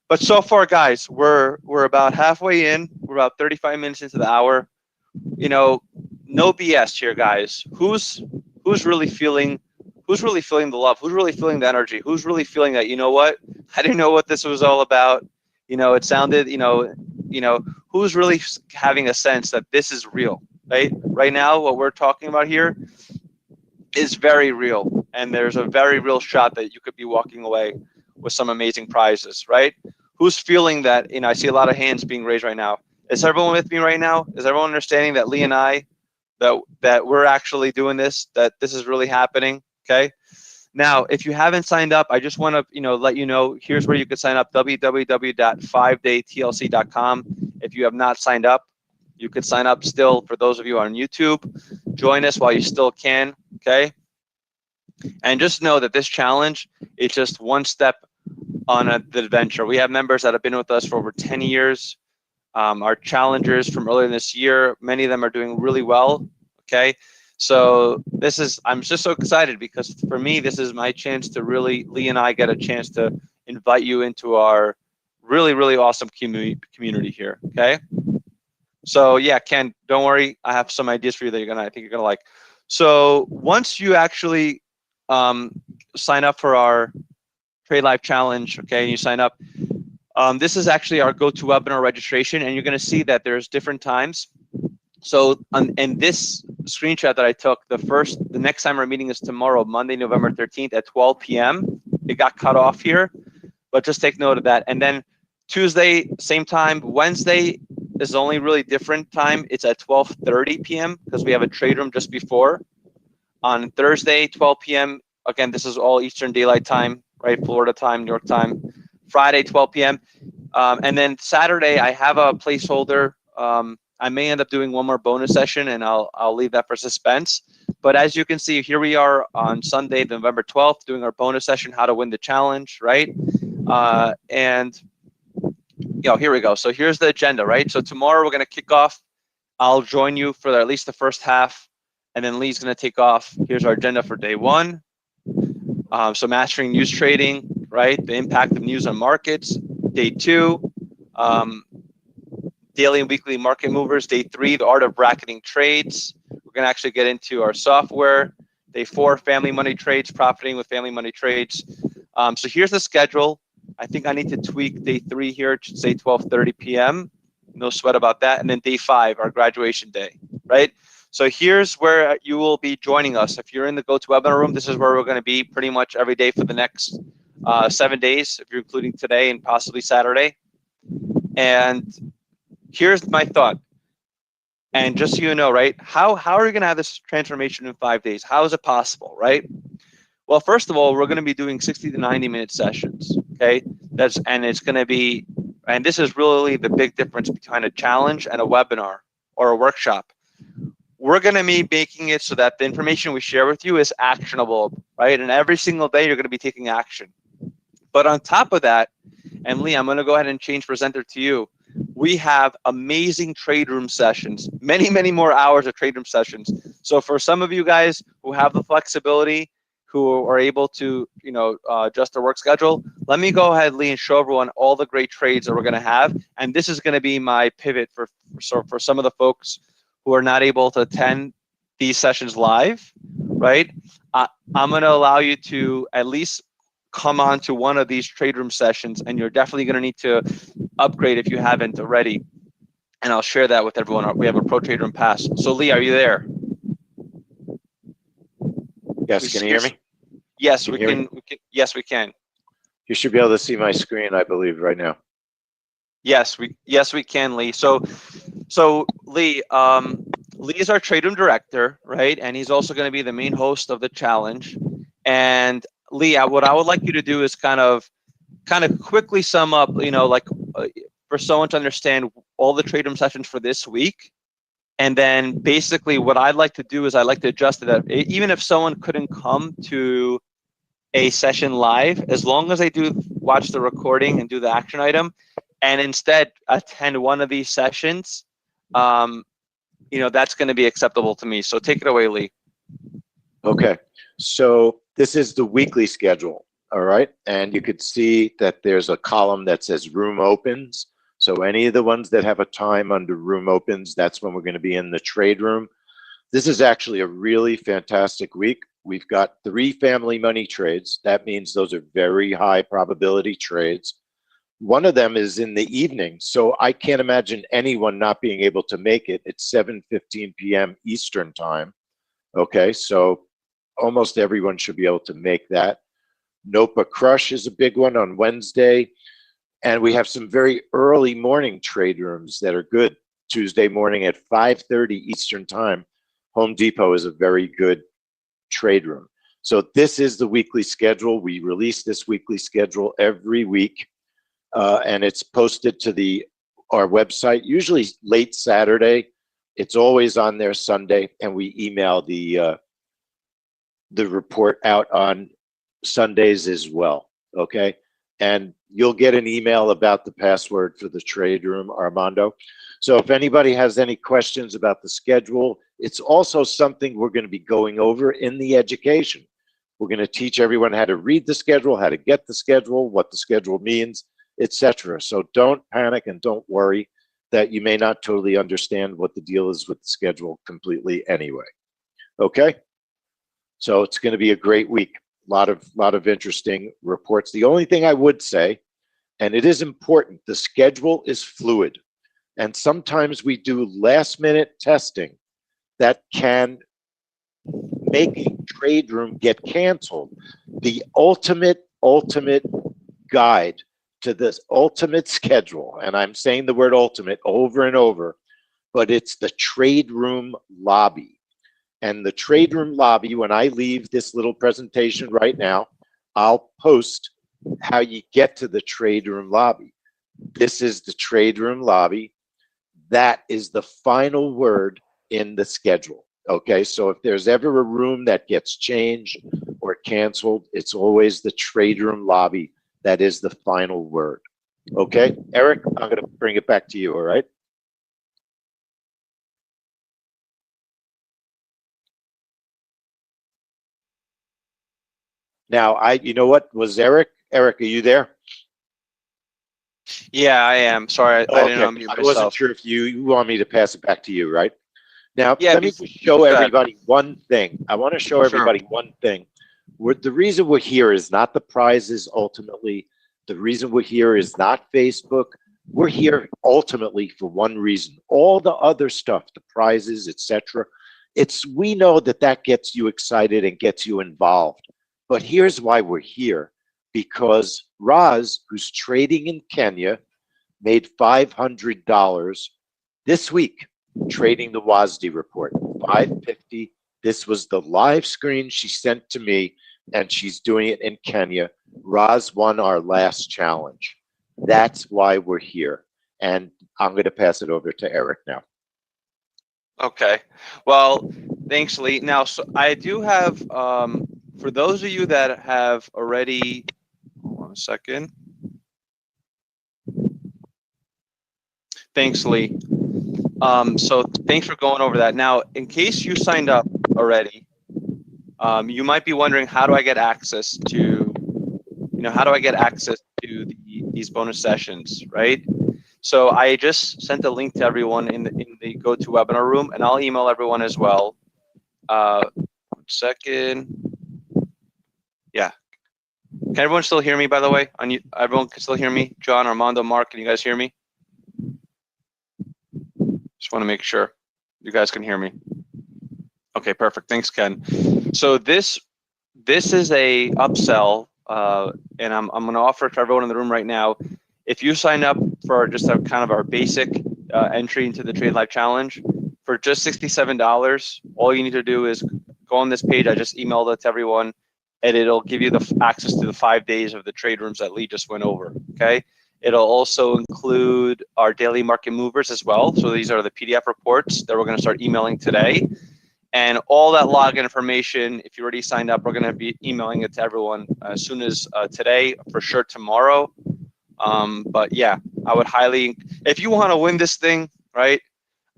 Speaker 1: But so far, guys, we're about halfway in. We're about 35 minutes into the hour. No BS here, guys. Who's really feeling the love? Who's really feeling the energy? Who's really feeling that, what? I didn't know what this was all about. It sounded, who's really having a sense that this is real, right? Right now, what we're talking about here is very real. And there's a very real shot that you could be walking away with some amazing prizes, right? Who's feeling that? I see a lot of hands being raised right now. Is everyone with me right now? Is everyone understanding that Lee and I, that we're actually doing this, that this is really happening? Okay. Now, if you haven't signed up, I just want to, let you know, here's where you can sign up, www.5daytlc.com. If you have not signed up, you can sign up still. For those of you on YouTube, join us while you still can. Okay. And just know that this challenge is just one step on the adventure. We have members that have been with us for over 10 years. Our challengers from earlier this year, many of them are doing really well. Okay, so I'm just so excited because for me, this is my chance to really, Lee and I get a chance to invite you into our really, really awesome community here. Okay, so yeah, Ken, don't worry, I have some ideas for you that I think you're gonna like. So once you actually sign up for our Trade Live Challenge, okay, and you sign up, this is actually our GoToWebinar registration, and you're going to see that there's different times. So, and this screenshot that I took, the next time our meeting is tomorrow, Monday, November 13th at 12 p.m. It got cut off here, but just take note of that. And then Tuesday, same time. Wednesday is the only really different time. It's at 12:30 p.m. because we have a trade room just before. On Thursday, 12 p.m. Again, this is all Eastern Daylight Time, right? Florida time, New York time. Friday, 12 p.m. And then Saturday, I have a placeholder. I may end up doing one more bonus session, and I'll leave that for suspense. But as you can see, here we are on Sunday, November 12th, doing our bonus session, How to Win the Challenge, right? And here we go. So here's the agenda, right? So tomorrow we're going to kick off. I'll join you for at least the first half, and then Lee's going to take off. Here's our agenda for day one. So mastering news trading, right? The impact of news on markets. Day two, daily and weekly market movers. Day three, the art of bracketing trades. We're going to actually get into our software. Day four, family money trades, profiting with family money trades. So here's the schedule. I think I need to tweak day three here. It should say 12:30 p.m. No sweat about that. And then day five, our graduation day, right? So here's where you will be joining us. If you're in the GoToWebinar room, this is where we're going to be pretty much every day for the next 7 days, if you're including today and possibly Saturday. And here's my thought. And just so you know, right, how are you going to have this transformation in 5 days? How is it possible, right? Well, first of all, we're going to be doing 60 to 90-minute sessions, okay? It's going to be, and this is really the big difference between a challenge and a webinar or a workshop. We're going to be making it so that the information we share with you is actionable, right? And every single day, you're going to be taking action. But on top of that, and Lee, I'm going to go ahead and change presenter to you. We have amazing trade room sessions, many, many more hours of trade room sessions. So for some of you guys who have the flexibility, who are able to, adjust their work schedule, let me go ahead, Lee, and show everyone all the great trades that we're going to have. And this is going to be my pivot for some of the folks who are not able to attend these sessions live, right? I'm going to allow you to at least come on to one of these trade room sessions, and you're definitely going to need to upgrade if you haven't already. And I'll share that with everyone. We have a Pro Trade Room Pass. So Lee, are you there?
Speaker 2: Yes, can you hear me?
Speaker 1: Yes, we can. Yes, we can.
Speaker 2: You should be able to see my screen, I believe, right now.
Speaker 1: Yes, we can, Lee. So Lee, Lee is our trade room director, right? And he's also going to be the main host of the challenge. And Lee, what I would like you to do is kind of quickly sum up, for someone to understand all the trade room sessions for this week. And then basically what I'd like to do is I'd like to adjust it. Even if someone couldn't come to a session live, as long as they do watch the recording and do the action item, and instead attend one of these sessions, that's going to be acceptable to me. So take it away, Lee.
Speaker 2: Okay. So this is the weekly schedule. All right. And you could see that there's a column that says room opens. So any of the ones that have a time under room opens, that's when we're going to be in the trade room. This is actually a really fantastic week. We've got 3 family money trades. That means those are very high probability trades. One of them is in the evening. So I can't imagine anyone not being able to make it. It's 7:15 p.m. Eastern time. Okay. So almost everyone should be able to make that. NOPA Crush is a big one on Wednesday. And we have some very early morning trade rooms that are good. Tuesday morning at 5:30 Eastern time. Home Depot is a very good trade room. So this is the weekly schedule. We release this weekly schedule every week. And it's posted to our website, usually late Saturday. It's always on there Sunday. And we email the report out on Sundays as well. Okay. And you'll get an email about the password for the trade room, Armando. So if anybody has any questions about the schedule, it's also something we're going to be going over in the education. We're going to teach everyone how to read the schedule, how to get the schedule, what the schedule means, etc. So don't panic and don't worry that you may not totally understand what the deal is with the schedule completely anyway. Okay? So it's going to be a great week. Lot of interesting reports. The only thing I would say, and it is important, the schedule is fluid. And sometimes we do last minute testing that can make a trade room get canceled. The ultimate guide to this ultimate schedule, and I'm saying the word ultimate over and over, but it's the trade room lobby. And the trade room lobby, when I leave this little presentation right now, I'll post how you get to the trade room lobby. This is the trade room lobby. That is the final word in the schedule. Okay, so if there's ever a room that gets changed or canceled, it's always the trade room lobby that is the final word. Okay, Eric, I'm going to bring it back to you, all right? Now, you know what, was Eric? Eric, are you there?
Speaker 1: Yeah, I am. Sorry, I didn't
Speaker 2: Okay,
Speaker 1: unmute
Speaker 2: I wasn't
Speaker 1: myself.
Speaker 2: sure if you want me to pass it back to you, right? Now,
Speaker 1: Yeah,
Speaker 2: let me just show
Speaker 1: go ahead.
Speaker 2: everybody one thing. I want to show
Speaker 1: Sure.
Speaker 2: everybody one thing. The reason we're here is not the prizes ultimately. The reason we're here is not Facebook. We're here ultimately for one reason. All the other stuff, the prizes, etc. We know that that gets you excited and gets you involved. But here's why we're here. Because Roz, who's trading in Kenya, made $500 this week trading the WASD report. 550. This was the live screen she sent to me, and she's doing it in Kenya. Roz won our last challenge. That's why we're here. And I'm going to pass it over to Eric now.
Speaker 1: Okay. Well, thanks, Lee. Now, so I do have, for those of you that have already, hold on a second. Thanks, Lee. So thanks for going over that. Now, in case you signed up already, you might be wondering, how do I get access to, how do I get access to these bonus sessions, right? So I just sent a link to everyone in the GoToWebinar room, and I'll email everyone as well. 1 second. Yeah. Can everyone still hear me, by the way? Everyone can still hear me? John, Armando, Mark, can you guys hear me? Just want to make sure you guys can hear me. Okay, perfect. Thanks, Ken. So this is a upsell, and I'm going to offer it to everyone in the room right now. If you sign up for just a kind of our basic entry into the Trade Live Challenge for just $67, all you need to do is go on this page. I just emailed it to everyone, and it'll give you the access to the 5 days of the trade rooms that Lee just went over. Okay. It'll also include our daily market movers as well. So these are the PDF reports that we're going to start emailing today. And all that login information, if you already signed up, we're going to be emailing it to everyone as soon as today, for sure tomorrow. But yeah, I would highly, if you want to win this thing, right?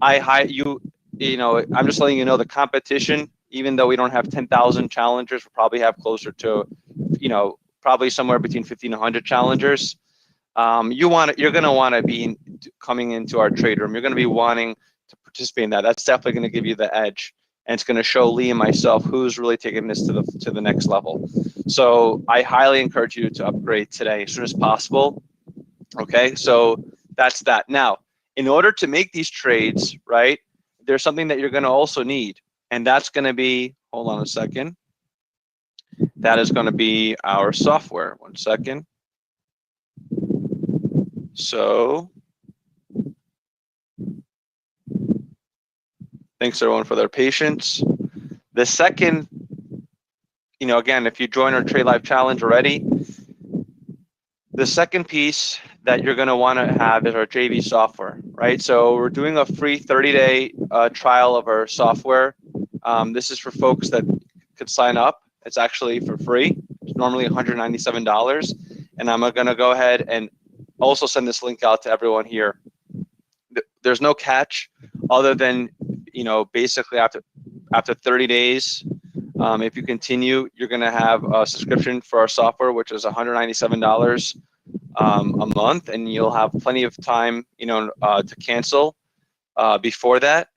Speaker 1: I'm just letting you know the competition, even though we don't have 10,000 challengers, we'll probably have closer to, probably somewhere between 50 and 100 challengers. You're going to want to be coming into our trade room. You're going to be wanting to participate in that. That's definitely going to give you the edge, and it's going to show Lee and myself who's really taking this to the next level. So I highly encourage you to upgrade today as soon as possible. Okay, so that's that. Now, in order to make these trades, right, there's something that you're going to also need, and that's going to be, hold on a second. That is going to be our software. 1 second. So thanks everyone for their patience. The second, again, if you join our Trade Live Challenge already, the second piece that you're going to want to have is our JV software, right? So we're doing a free 30-day trial of our software. This is for folks that could sign up. It's actually for free. It's normally $197. And I'm going to go ahead and also send this link out to everyone here. There's no catch other than, basically after 30 days, if you continue, you're going to have a subscription for our software, which is $197 a month, and you'll have plenty of time, to cancel before that.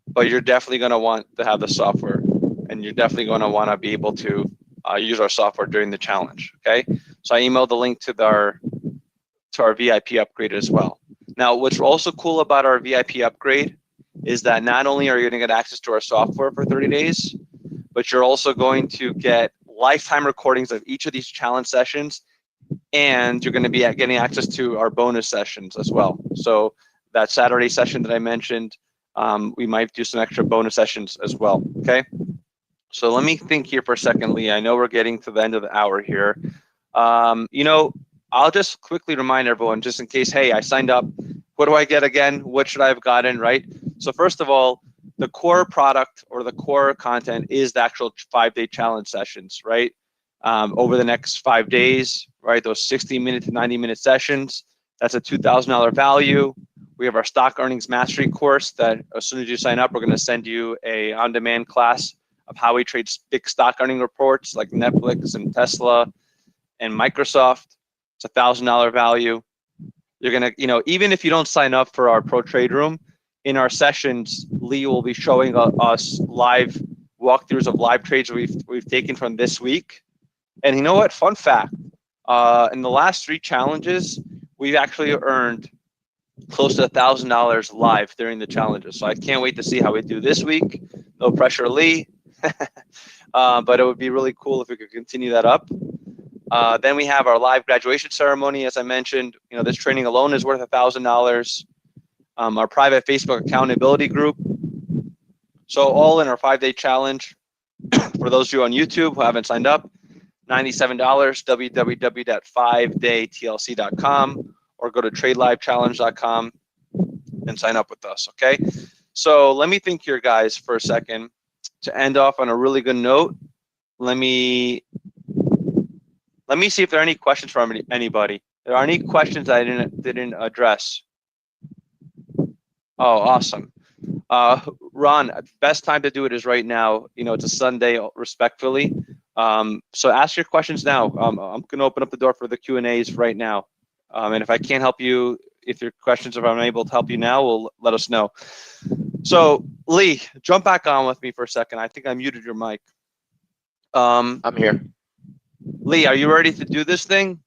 Speaker 1: But you're definitely going to want to have the software, and you're definitely going to want to be able to use our software during the challenge. Okay, so I emailed the link to our VIP upgrade as well. Now, what's also cool about our VIP upgrade is that not only are you going to get access to our software for 30 days, but you're also going to get lifetime recordings of each of these challenge sessions, and you're going to be getting access to our bonus sessions as well. So that Saturday session that I mentioned, we might do some extra bonus sessions as well. Okay. So let me think here for a second, Lee. I know we're getting to the end of the hour here. I'll just quickly remind everyone, just in case, hey, I signed up. What do I get again? What should I have gotten, right? So first of all, the core product or the core content is the actual 5-day challenge sessions, right? Over the next 5 days, right? Those 60-minute to 90-minute sessions. That's a $2,000 value. We have our stock earnings mastery course that as soon as you sign up, we're going to send you a on-demand class of how we trade big stock earning reports like Netflix and Tesla and Microsoft. It's a $1,000 value. You're going to, even if you don't sign up for our pro trade room, in our sessions, Lee will be showing us live walkthroughs of live trades we've taken from this week. And you know what? Fun fact, in the last 3 challenges, we've actually earned close to $1,000 live during the challenges. So I can't wait to see how we do this week. No pressure, Lee. But it would be really cool if we could continue that up. Then we have our live graduation ceremony. As I mentioned, this training alone is worth $1,000. Our private Facebook accountability group. So all in our 5-day challenge. For those of you on YouTube who haven't signed up, $97, www.5daytlc.com, or go to tradelivechallenge.com and sign up with us, okay? So let me think here, guys, for a second. To end off on a really good note, let me see if there are any questions from anybody. There are any questions I didn't address? Oh, awesome. Ron, best time to do it is right now. It's a Sunday, respectfully. So ask your questions now. I'm going to open up the door for the Q&As right now. And if I can't help you, if your questions are unable to help you now, we'll let us know. So Lee, jump back on with me for a second. I think I muted your mic.
Speaker 2: I'm here.
Speaker 1: Lee, are you ready to do this thing?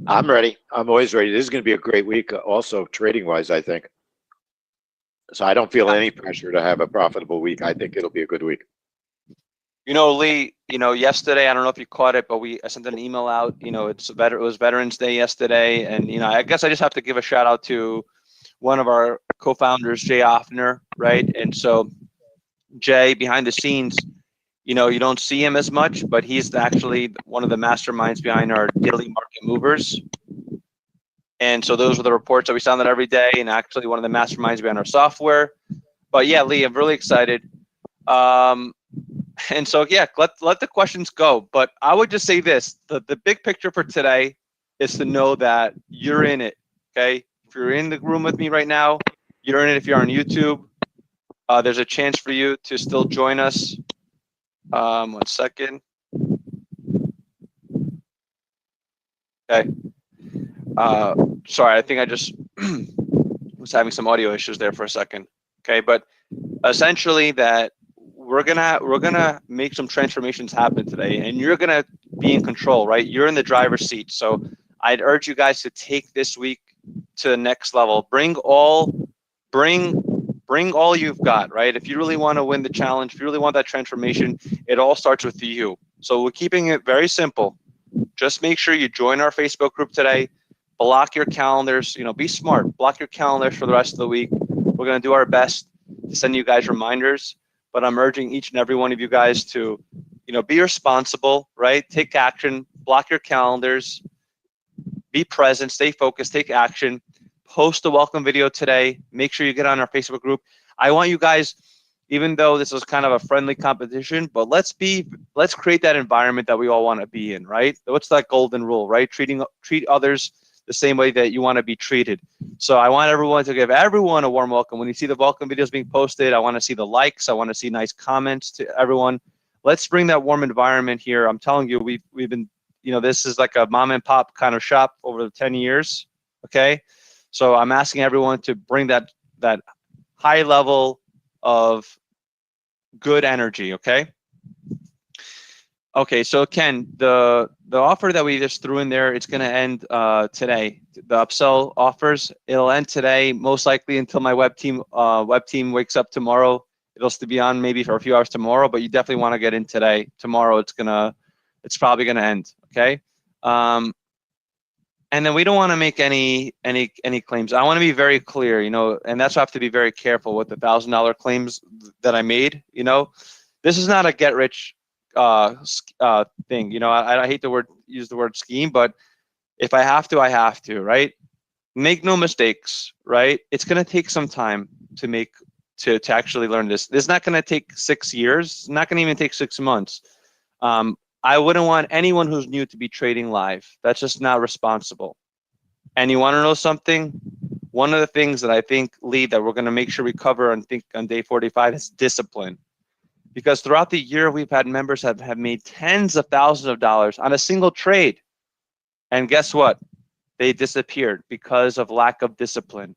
Speaker 2: I'm ready. I'm always ready. This is going to be a great week also trading-wise, I think. So I don't feel any pressure to have a profitable week. I think it'll be a good week.
Speaker 1: Lee, yesterday, I don't know if you caught it, but I sent an email out. It was Veterans Day yesterday. And, I guess I just have to give a shout out to one of our co-founders, Jay Offner, right? And so Jay, behind the scenes, you don't see him as much, but he's actually one of the masterminds behind our daily market movers. And so those were the reports that we sounded every day, and actually one of the masterminds behind our software. But yeah, Lee, I'm really excited. And so, yeah, let the questions go. But I would just say this, the big picture for today is to know that you're in it, okay? If you're in the room with me right now, you're in it. If you're on YouTube, there's a chance for you to still join us. 1 second. Okay. Sorry, I think I just was having some audio issues there for a second. Okay, but essentially that we're gonna make some transformations happen today, and you're gonna be in control, right? You're in the driver's seat. So I'd urge you guys to take this week to the next level. Bring all you've got, right? If you really want to win the challenge, if you really want that transformation, it all starts with you. So we're keeping it very simple. Just make sure you join our Facebook group today. Block your calendars. Be smart. Block your calendars for the rest of the week. We're going to do our best to send you guys reminders, but I'm urging each and every one of you guys to, be responsible, right? Take action. Block your calendars. Be present. Stay focused. Take action. Post a welcome video today. Make sure you get on our Facebook group. I want you guys, even though this is kind of a friendly competition, but let's create that environment that we all want to be in, right? What's that golden rule, right? Treat others the same way that you want to be treated. So I want everyone to give everyone a warm welcome. When you see the welcome videos being posted, I want to see the likes. I want to see nice comments to everyone. Let's bring that warm environment here. I'm telling you, we've been, this is like a mom and pop kind of shop over 10 years, okay? So I'm asking everyone to bring that high level of good energy, okay? Okay, so Ken, the offer that we just threw in there, it's going to end today. The upsell offers, it'll end today, most likely until my web team wakes up tomorrow. It'll still be on maybe for a few hours tomorrow, but you definitely want to get in today. Tomorrow, it's probably gonna end. Okay, and then we don't want to make any claims. I want to be very clear, and that's why I have to be very careful with the $1,000 claims that I made. This is not a get rich thing. I hate use the word scheme, but if I have to, I have to, right? Make no mistakes, right? It's going to take some time to actually learn this. This is not going to take 6 years. It's not going to even take 6 months. I wouldn't want anyone who's new to be trading live. That's just not responsible. And you want to know something? One of the things that I think, Lee, that we're going to make sure we cover on day 45 is discipline. Because throughout the year, we've had members have made tens of thousands of dollars on a single trade. And guess what? They disappeared because of lack of discipline.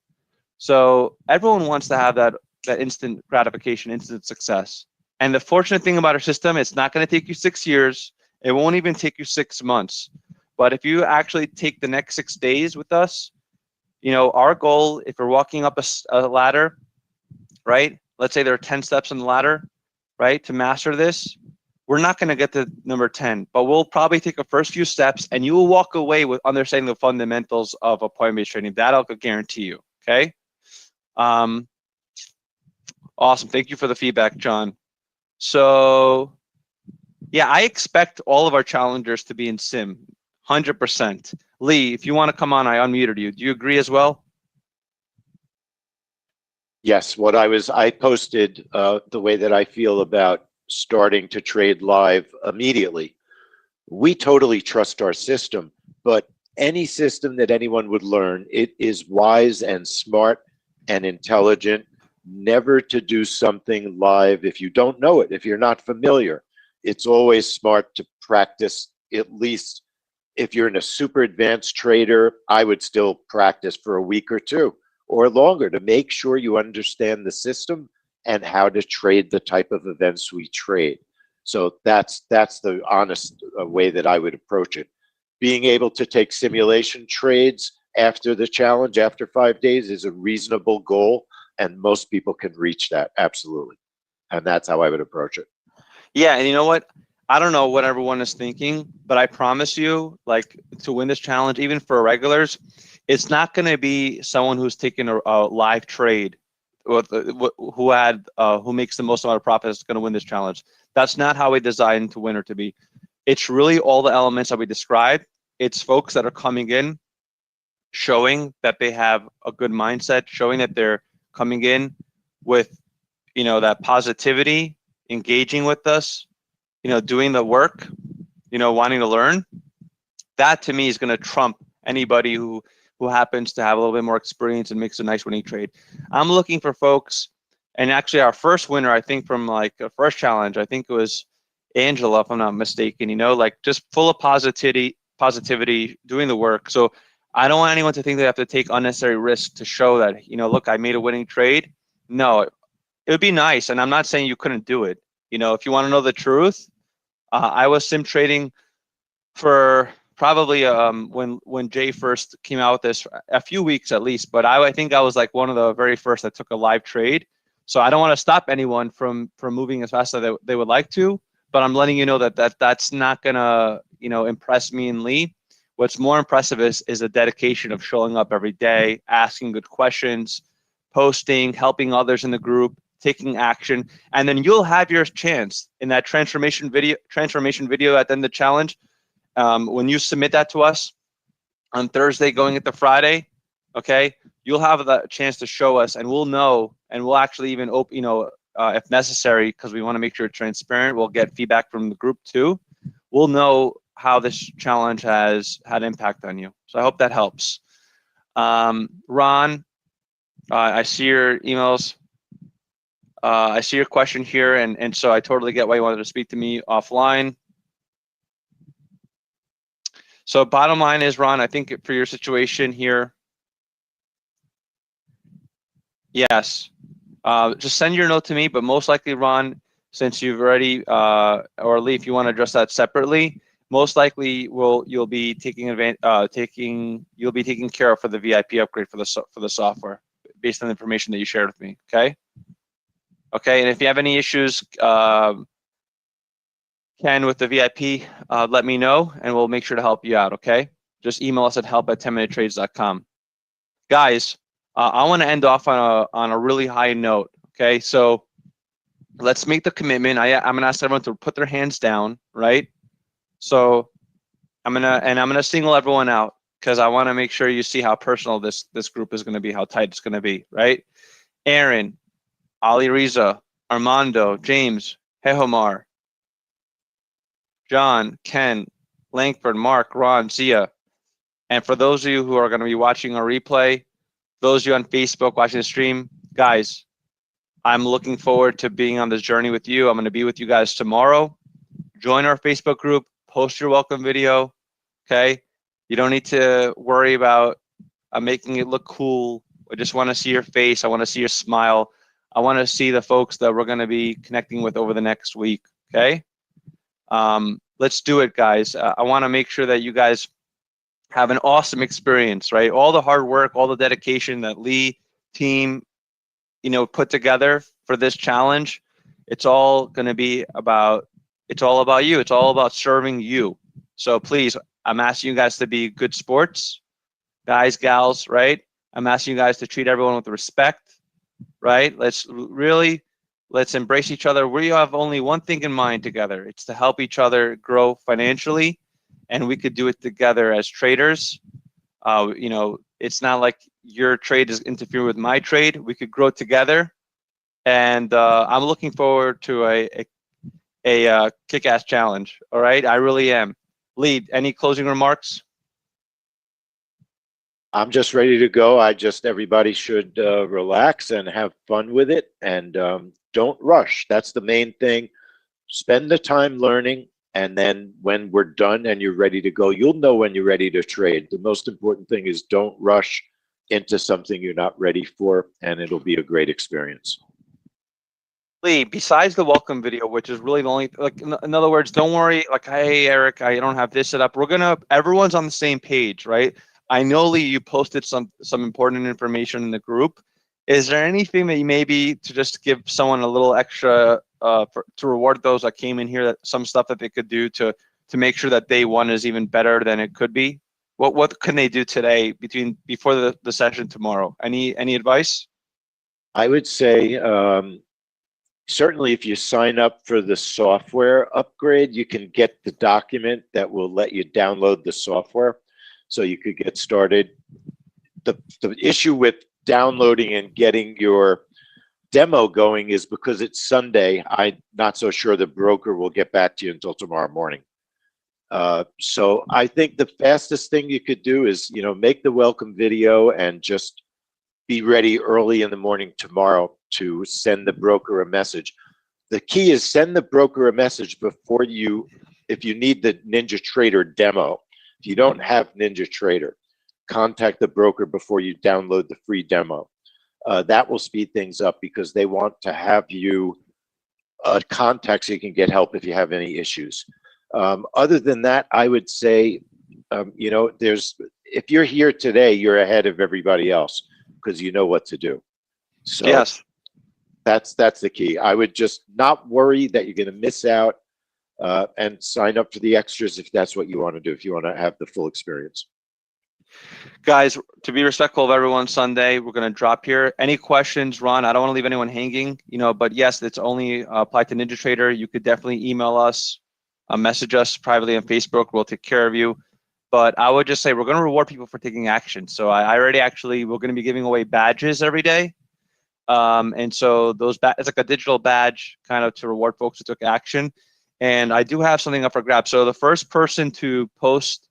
Speaker 1: So everyone wants to have that instant gratification, instant success. And the fortunate thing about our system, it's not going to take you 6 years. It won't even take you 6 months. But if you actually take the next 6 days with us, you know, our goal, if we're walking up a ladder, right? Let's say there are 10 steps on the ladder, right? To master this, we're not going to get to number 10, but we'll probably take the first few steps and you will walk away with understanding the fundamentals of appointment-based trading. That I'll guarantee you, okay? Awesome. Thank you for the feedback, John. So, yeah, I expect all of our challengers to be in sim, 100%. Lee, if you want to come on, I unmuted you. Do you agree as well?
Speaker 2: Yes, I posted the way that I feel about starting to trade live immediately. We totally trust our system, but any system that anyone would learn, it is wise and smart and intelligent never to do something live if you don't know it, if you're not familiar. It's always smart to practice, at least if you're in a super advanced trader, I would still practice for a week or two or longer to make sure you understand the system and how to trade the type of events we trade. So that's the honest way that I would approach it. Being able to take simulation trades after the challenge, after 5 days, is a reasonable goal, and most people can reach that, absolutely. And that's how I would approach it.
Speaker 1: Yeah, and you know what? I don't know what everyone is thinking, but I promise you, like, to win this challenge, even for regulars, it's not going to be someone who's taking a live trade who makes the most amount of profit is going to win this challenge. That's not how we designed to win or to be. It's really all the elements that we described. It's folks that are coming in, showing that they have a good mindset, showing that they're coming in with, you know, that positivity, engaging with us, you know, doing the work, you know, wanting to learn. That to me is going to trump anybody who happens to have a little bit more experience and makes a nice winning trade. I'm looking for folks, and actually our first winner, I think from like a first challenge, I think it was Angela, if I'm not mistaken, you know, like just full of positivity, doing the work. So I don't want anyone to think they have to take unnecessary risks to show that, you know, look, I made a winning trade. No, it would be nice. And I'm not saying you couldn't do it. You know, if you want to know the truth, I was sim trading for probably when Jay first came out with this, a few weeks at least, but I think I was like one of the very first that took a live trade. So I don't want to stop anyone from moving as fast as they would like to, but I'm letting you know that's not gonna, you know, impress me and Lee. What's more impressive is the dedication of showing up every day, asking good questions, posting, helping others in the group, taking action, and then you'll have your chance in that transformation video at the end of the challenge. When you submit that to us on Thursday going into Friday, okay, you'll have the chance to show us, and we'll know, and we'll actually even open, you know, if necessary, because we want to make sure it's transparent. We'll get feedback from the group too. We'll know how this challenge has had impact on you. So I hope that helps. Ron, I see your emails. I see your question here, and so I totally get why you wanted to speak to me offline. So bottom line is, Ron, I think for your situation here, yes, just send your note to me, but most likely, Ron, since you've already, or Lee, if you want to address that separately, most likely you'll be taking care of for the VIP upgrade for the software based on the information that you shared with me. Okay, and if you have any issues, Ken with the VIP, let me know and we'll make sure to help you out. Okay, just email us at help@10minutetrades.com. Guys, I want to end off on a really high note. Okay, so let's make the commitment. I'm gonna ask everyone to put their hands down, right? So I'm gonna single everyone out because I want to make sure you see how personal this group is gonna be, how tight it's gonna be, right? Aaron, Ali Riza, Armando, James, Hehomar, John, Ken, Langford, Mark, Ron, Zia, And for those of you who are going to be watching our replay, those of you on Facebook watching the stream, guys, I'm looking forward to being on this journey with you. I'm going to be with you guys tomorrow. Join our Facebook group, post your welcome video, okay? You don't need to worry about making it look cool. I just want to see your face. I want to see your smile. I want to see the folks that we're going to be connecting with over the next week, okay? Let's do it, guys. I want to make sure that you guys have an awesome experience, right? All the hard work, all the dedication that Lee team, put together for this challenge, it's all going to be about, it's all about you. It's all about serving you. So please, I'm asking you guys to be good sports, guys, gals, right? I'm asking you guys to treat everyone with respect, right? Let's embrace each other. We have only one thing in mind together. It's to help each other grow financially, and we could do it together as traders. It's not like your trade is interfering with my trade. We could grow together, and I'm looking forward to a kick-ass challenge. All right, I really am. Lee, any closing remarks?
Speaker 2: I'm just ready to go. Everybody should relax and have fun with it, and don't rush. That's the main thing. Spend the time learning, and then when we're done and you're ready to go, you'll know when you're ready to trade. The most important thing is don't rush into something you're not ready for, and it'll be a great experience.
Speaker 1: Lee, besides the welcome video, which is really the only, like, in other words, don't worry, like, hey, Eric, I don't have this set up. Everyone's on the same page, right? I know, Lee, you posted some important information in the group. Is there anything that you maybe to just give someone a little extra to reward those that came in here, that some stuff that they could do to make sure that day one is even better than it could be? What can they do today before the session tomorrow? Any advice?
Speaker 2: I would say certainly if you sign up for the software upgrade, you can get the document that will let you download the software, so you could get started. The issue with downloading and getting your demo going is because it's Sunday. I'm not so sure the broker will get back to you until tomorrow morning. So I think the fastest thing you could do is, make the welcome video and just be ready early in the morning tomorrow to send the broker a message. The key is send the broker a message before if you need the NinjaTrader demo. If you don't have NinjaTrader, contact the broker before you download the free demo. That will speed things up because they want to have you contact so you can get help if you have any issues. Other than that, I would say, if you're here today, you're ahead of everybody else because you know what to do. So
Speaker 1: yes,
Speaker 2: that's the key. I would just not worry that you're going to miss out, and sign up for the extras if that's what you want to do, if you want to have the full experience.
Speaker 1: Guys, to be respectful of everyone, Sunday, we're going to drop here. Any questions, Ron? I don't want to leave anyone hanging, but yes, it's only applied to NinjaTrader. You could definitely email us, message us privately on Facebook. We'll take care of you. But I would just say we're going to reward people for taking action. So we're going to be giving away badges every day. And so it's like a digital badge kind of to reward folks who took action. And I do have something up for grabs. So the first person to post,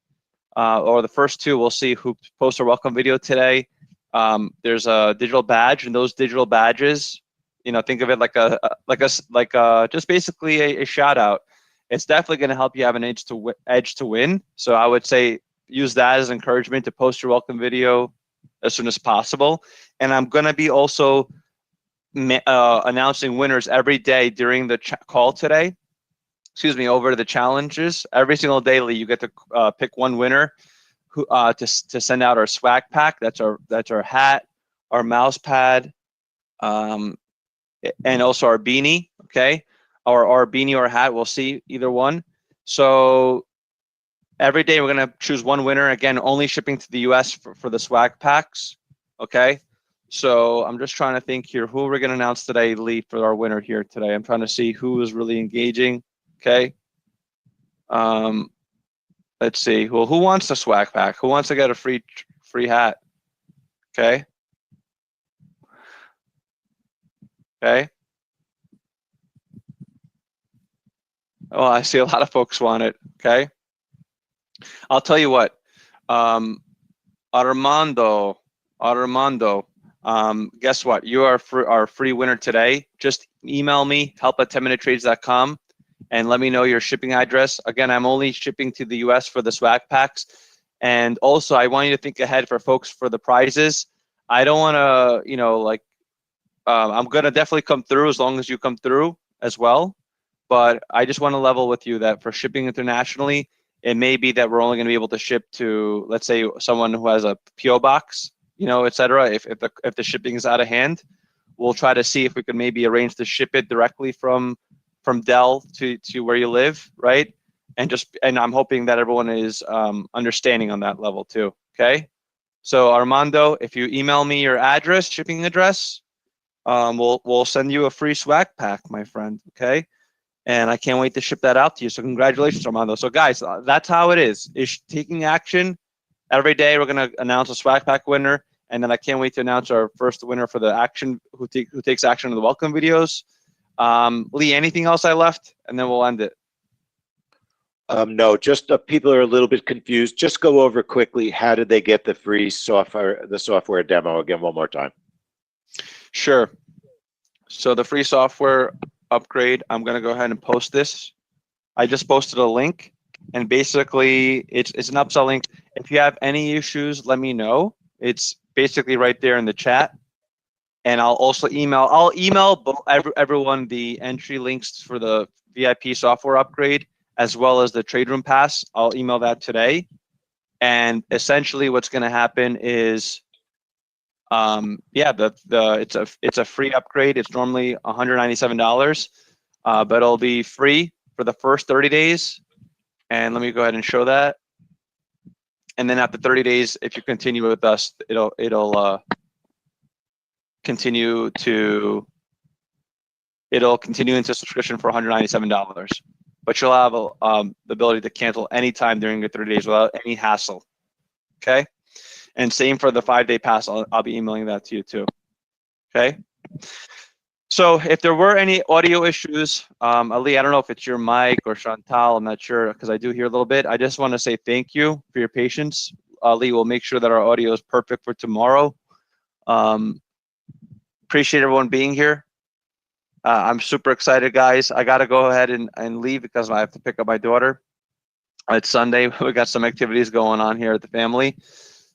Speaker 1: or the first two, we'll see who posts a welcome video today. There's a digital badge, and those digital badges, think of it like just basically a shout out. It's definitely going to help you have an edge to win. So I would say use that as encouragement to post your welcome video as soon as possible. And I'm going to be also announcing winners every day during the call today. Over the challenges. Every single day, Lee, you get to pick one winner to send out our swag pack. That's our hat, our mouse pad, and also our beanie. Okay, our beanie or hat. We'll see either one. So every day we're gonna choose one winner. Again, only shipping to the U.S. for the swag packs. Okay. So I'm just trying to think here who we're gonna announce today, Lee, for our winner here today. I'm trying to see who is really engaging. Okay. Let's see. Well, who wants a swag pack? Who wants to get a free hat? Okay. Okay. Oh, I see a lot of folks want it. Okay. I'll tell you what. Armando, guess what? You are our free winner today. Just email me, help@10minutetrades.com, and let me know your shipping address. Again, I'm only shipping to the US for the swag packs. And also, I want you to think ahead for folks for the prizes. I don't want to, I'm going to definitely come through as long as you come through as well. But I just want to level with you that for shipping internationally, it may be that we're only going to be able to ship to, let's say, someone who has a PO box, et cetera. If the shipping is out of hand, we'll try to see if we can maybe arrange to ship it directly from Dell to where you live, right? And I'm hoping that everyone is understanding on that level too. Okay. So Armando, if you email me your address, shipping address, we'll send you a free swag pack, my friend. Okay. And I can't wait to ship that out to you. So congratulations, Armando. So guys, that's how it is. Is taking action. Every day we're going to announce a swag pack winner. And then I can't wait to announce our first winner for the action, who takes action in the welcome videos. Lee, anything else I left? And then we'll end it.
Speaker 2: No, just people are a little bit confused. Just go over quickly. How did they get the free software demo again one more time?
Speaker 1: Sure. So the free software upgrade, I'm going to go ahead and post this. I just posted a link, and basically it's an upsell link. If you have any issues, let me know. It's basically right there in the chat. And I'll email everyone the entry links for the VIP software upgrade, as well as the trade room pass. I'll email that today. And essentially what's going to happen is, it's a free upgrade. It's normally $197, but it'll be free for the first 30 days. And let me go ahead and show that. And then after 30 days, if you continue with us, it'll continue into subscription for $197. But you'll have the ability to cancel anytime during your 30 days without any hassle. Okay. And same for the 5-day pass. I'll be emailing that to you too. Okay. So if there were any audio issues, Ali, I don't know if it's your mic or Chantal, I'm not sure, because I do hear a little bit. I just want to say thank you for your patience. Ali will make sure that our audio is perfect for tomorrow. Appreciate everyone being here. I'm super excited, guys. I got to go ahead and leave because I have to pick up my daughter. It's Sunday. We got some activities going on here at the family.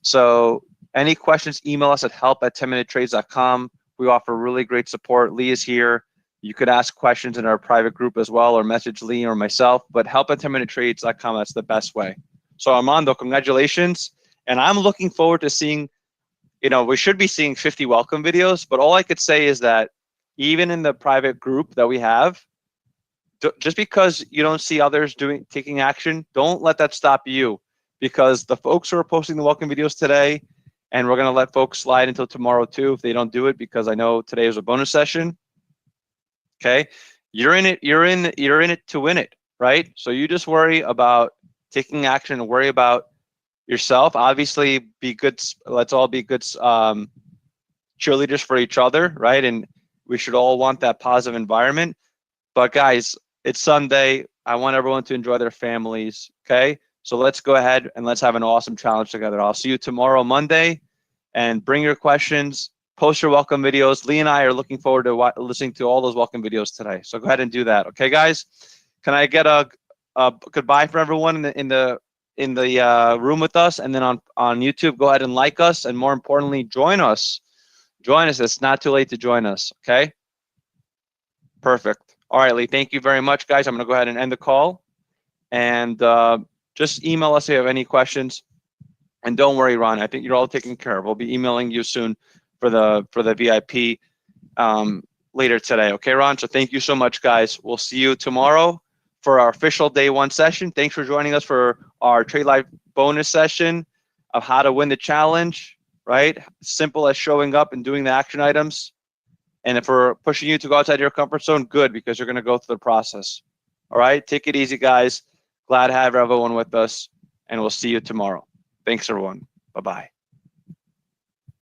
Speaker 1: So any questions, email us at help@10minutetrades.com. We offer really great support. Lee is here. You could ask questions in our private group as well, or message Lee or myself, but help@10minutetrades.com, that's the best way. So Armando, congratulations. And I'm looking forward to seeing, we should be seeing 50 welcome videos, but all I could say is that even in the private group that we have, just because you don't see others taking action, don't let that stop you, because the folks who are posting the welcome videos today, and we're going to let folks slide until tomorrow too if they don't do it, because I know today is a bonus session. Okay, you're in it to win it, right? So you just worry about taking action and worry about yourself. Obviously, be good. Let's all be good cheerleaders for each other, right? And we should all want that positive environment. But guys, it's Sunday. I want everyone to enjoy their families. Okay, so let's go ahead and let's have an awesome challenge together. I'll see you tomorrow, Monday, and bring your questions. Post your welcome videos. Lee and I are looking forward to listening to all those welcome videos today. So go ahead and do that. Okay, guys? Can I get a goodbye for everyone in the room with us? And then on YouTube, go ahead and like us. And more importantly, join us. Join us. It's not too late to join us. Okay? Perfect. All right, Lee. Thank you very much, guys. I'm going to go ahead and end the call. And just email us if you have any questions. And don't worry, Ron. I think you're all taken care of. We'll be emailing you soon for the VIP later today. Okay, Ron? So thank you so much, guys. We'll see you tomorrow for our official day 1 session. Thanks for joining us for our Trade Life bonus session of how to win the challenge, right? Simple as showing up and doing the action items. And if we're pushing you to go outside your comfort zone, good, because you're going to go through the process. All right? Take it easy, guys. Glad to have everyone with us, and we'll see you tomorrow. Thanks, everyone. Bye-bye.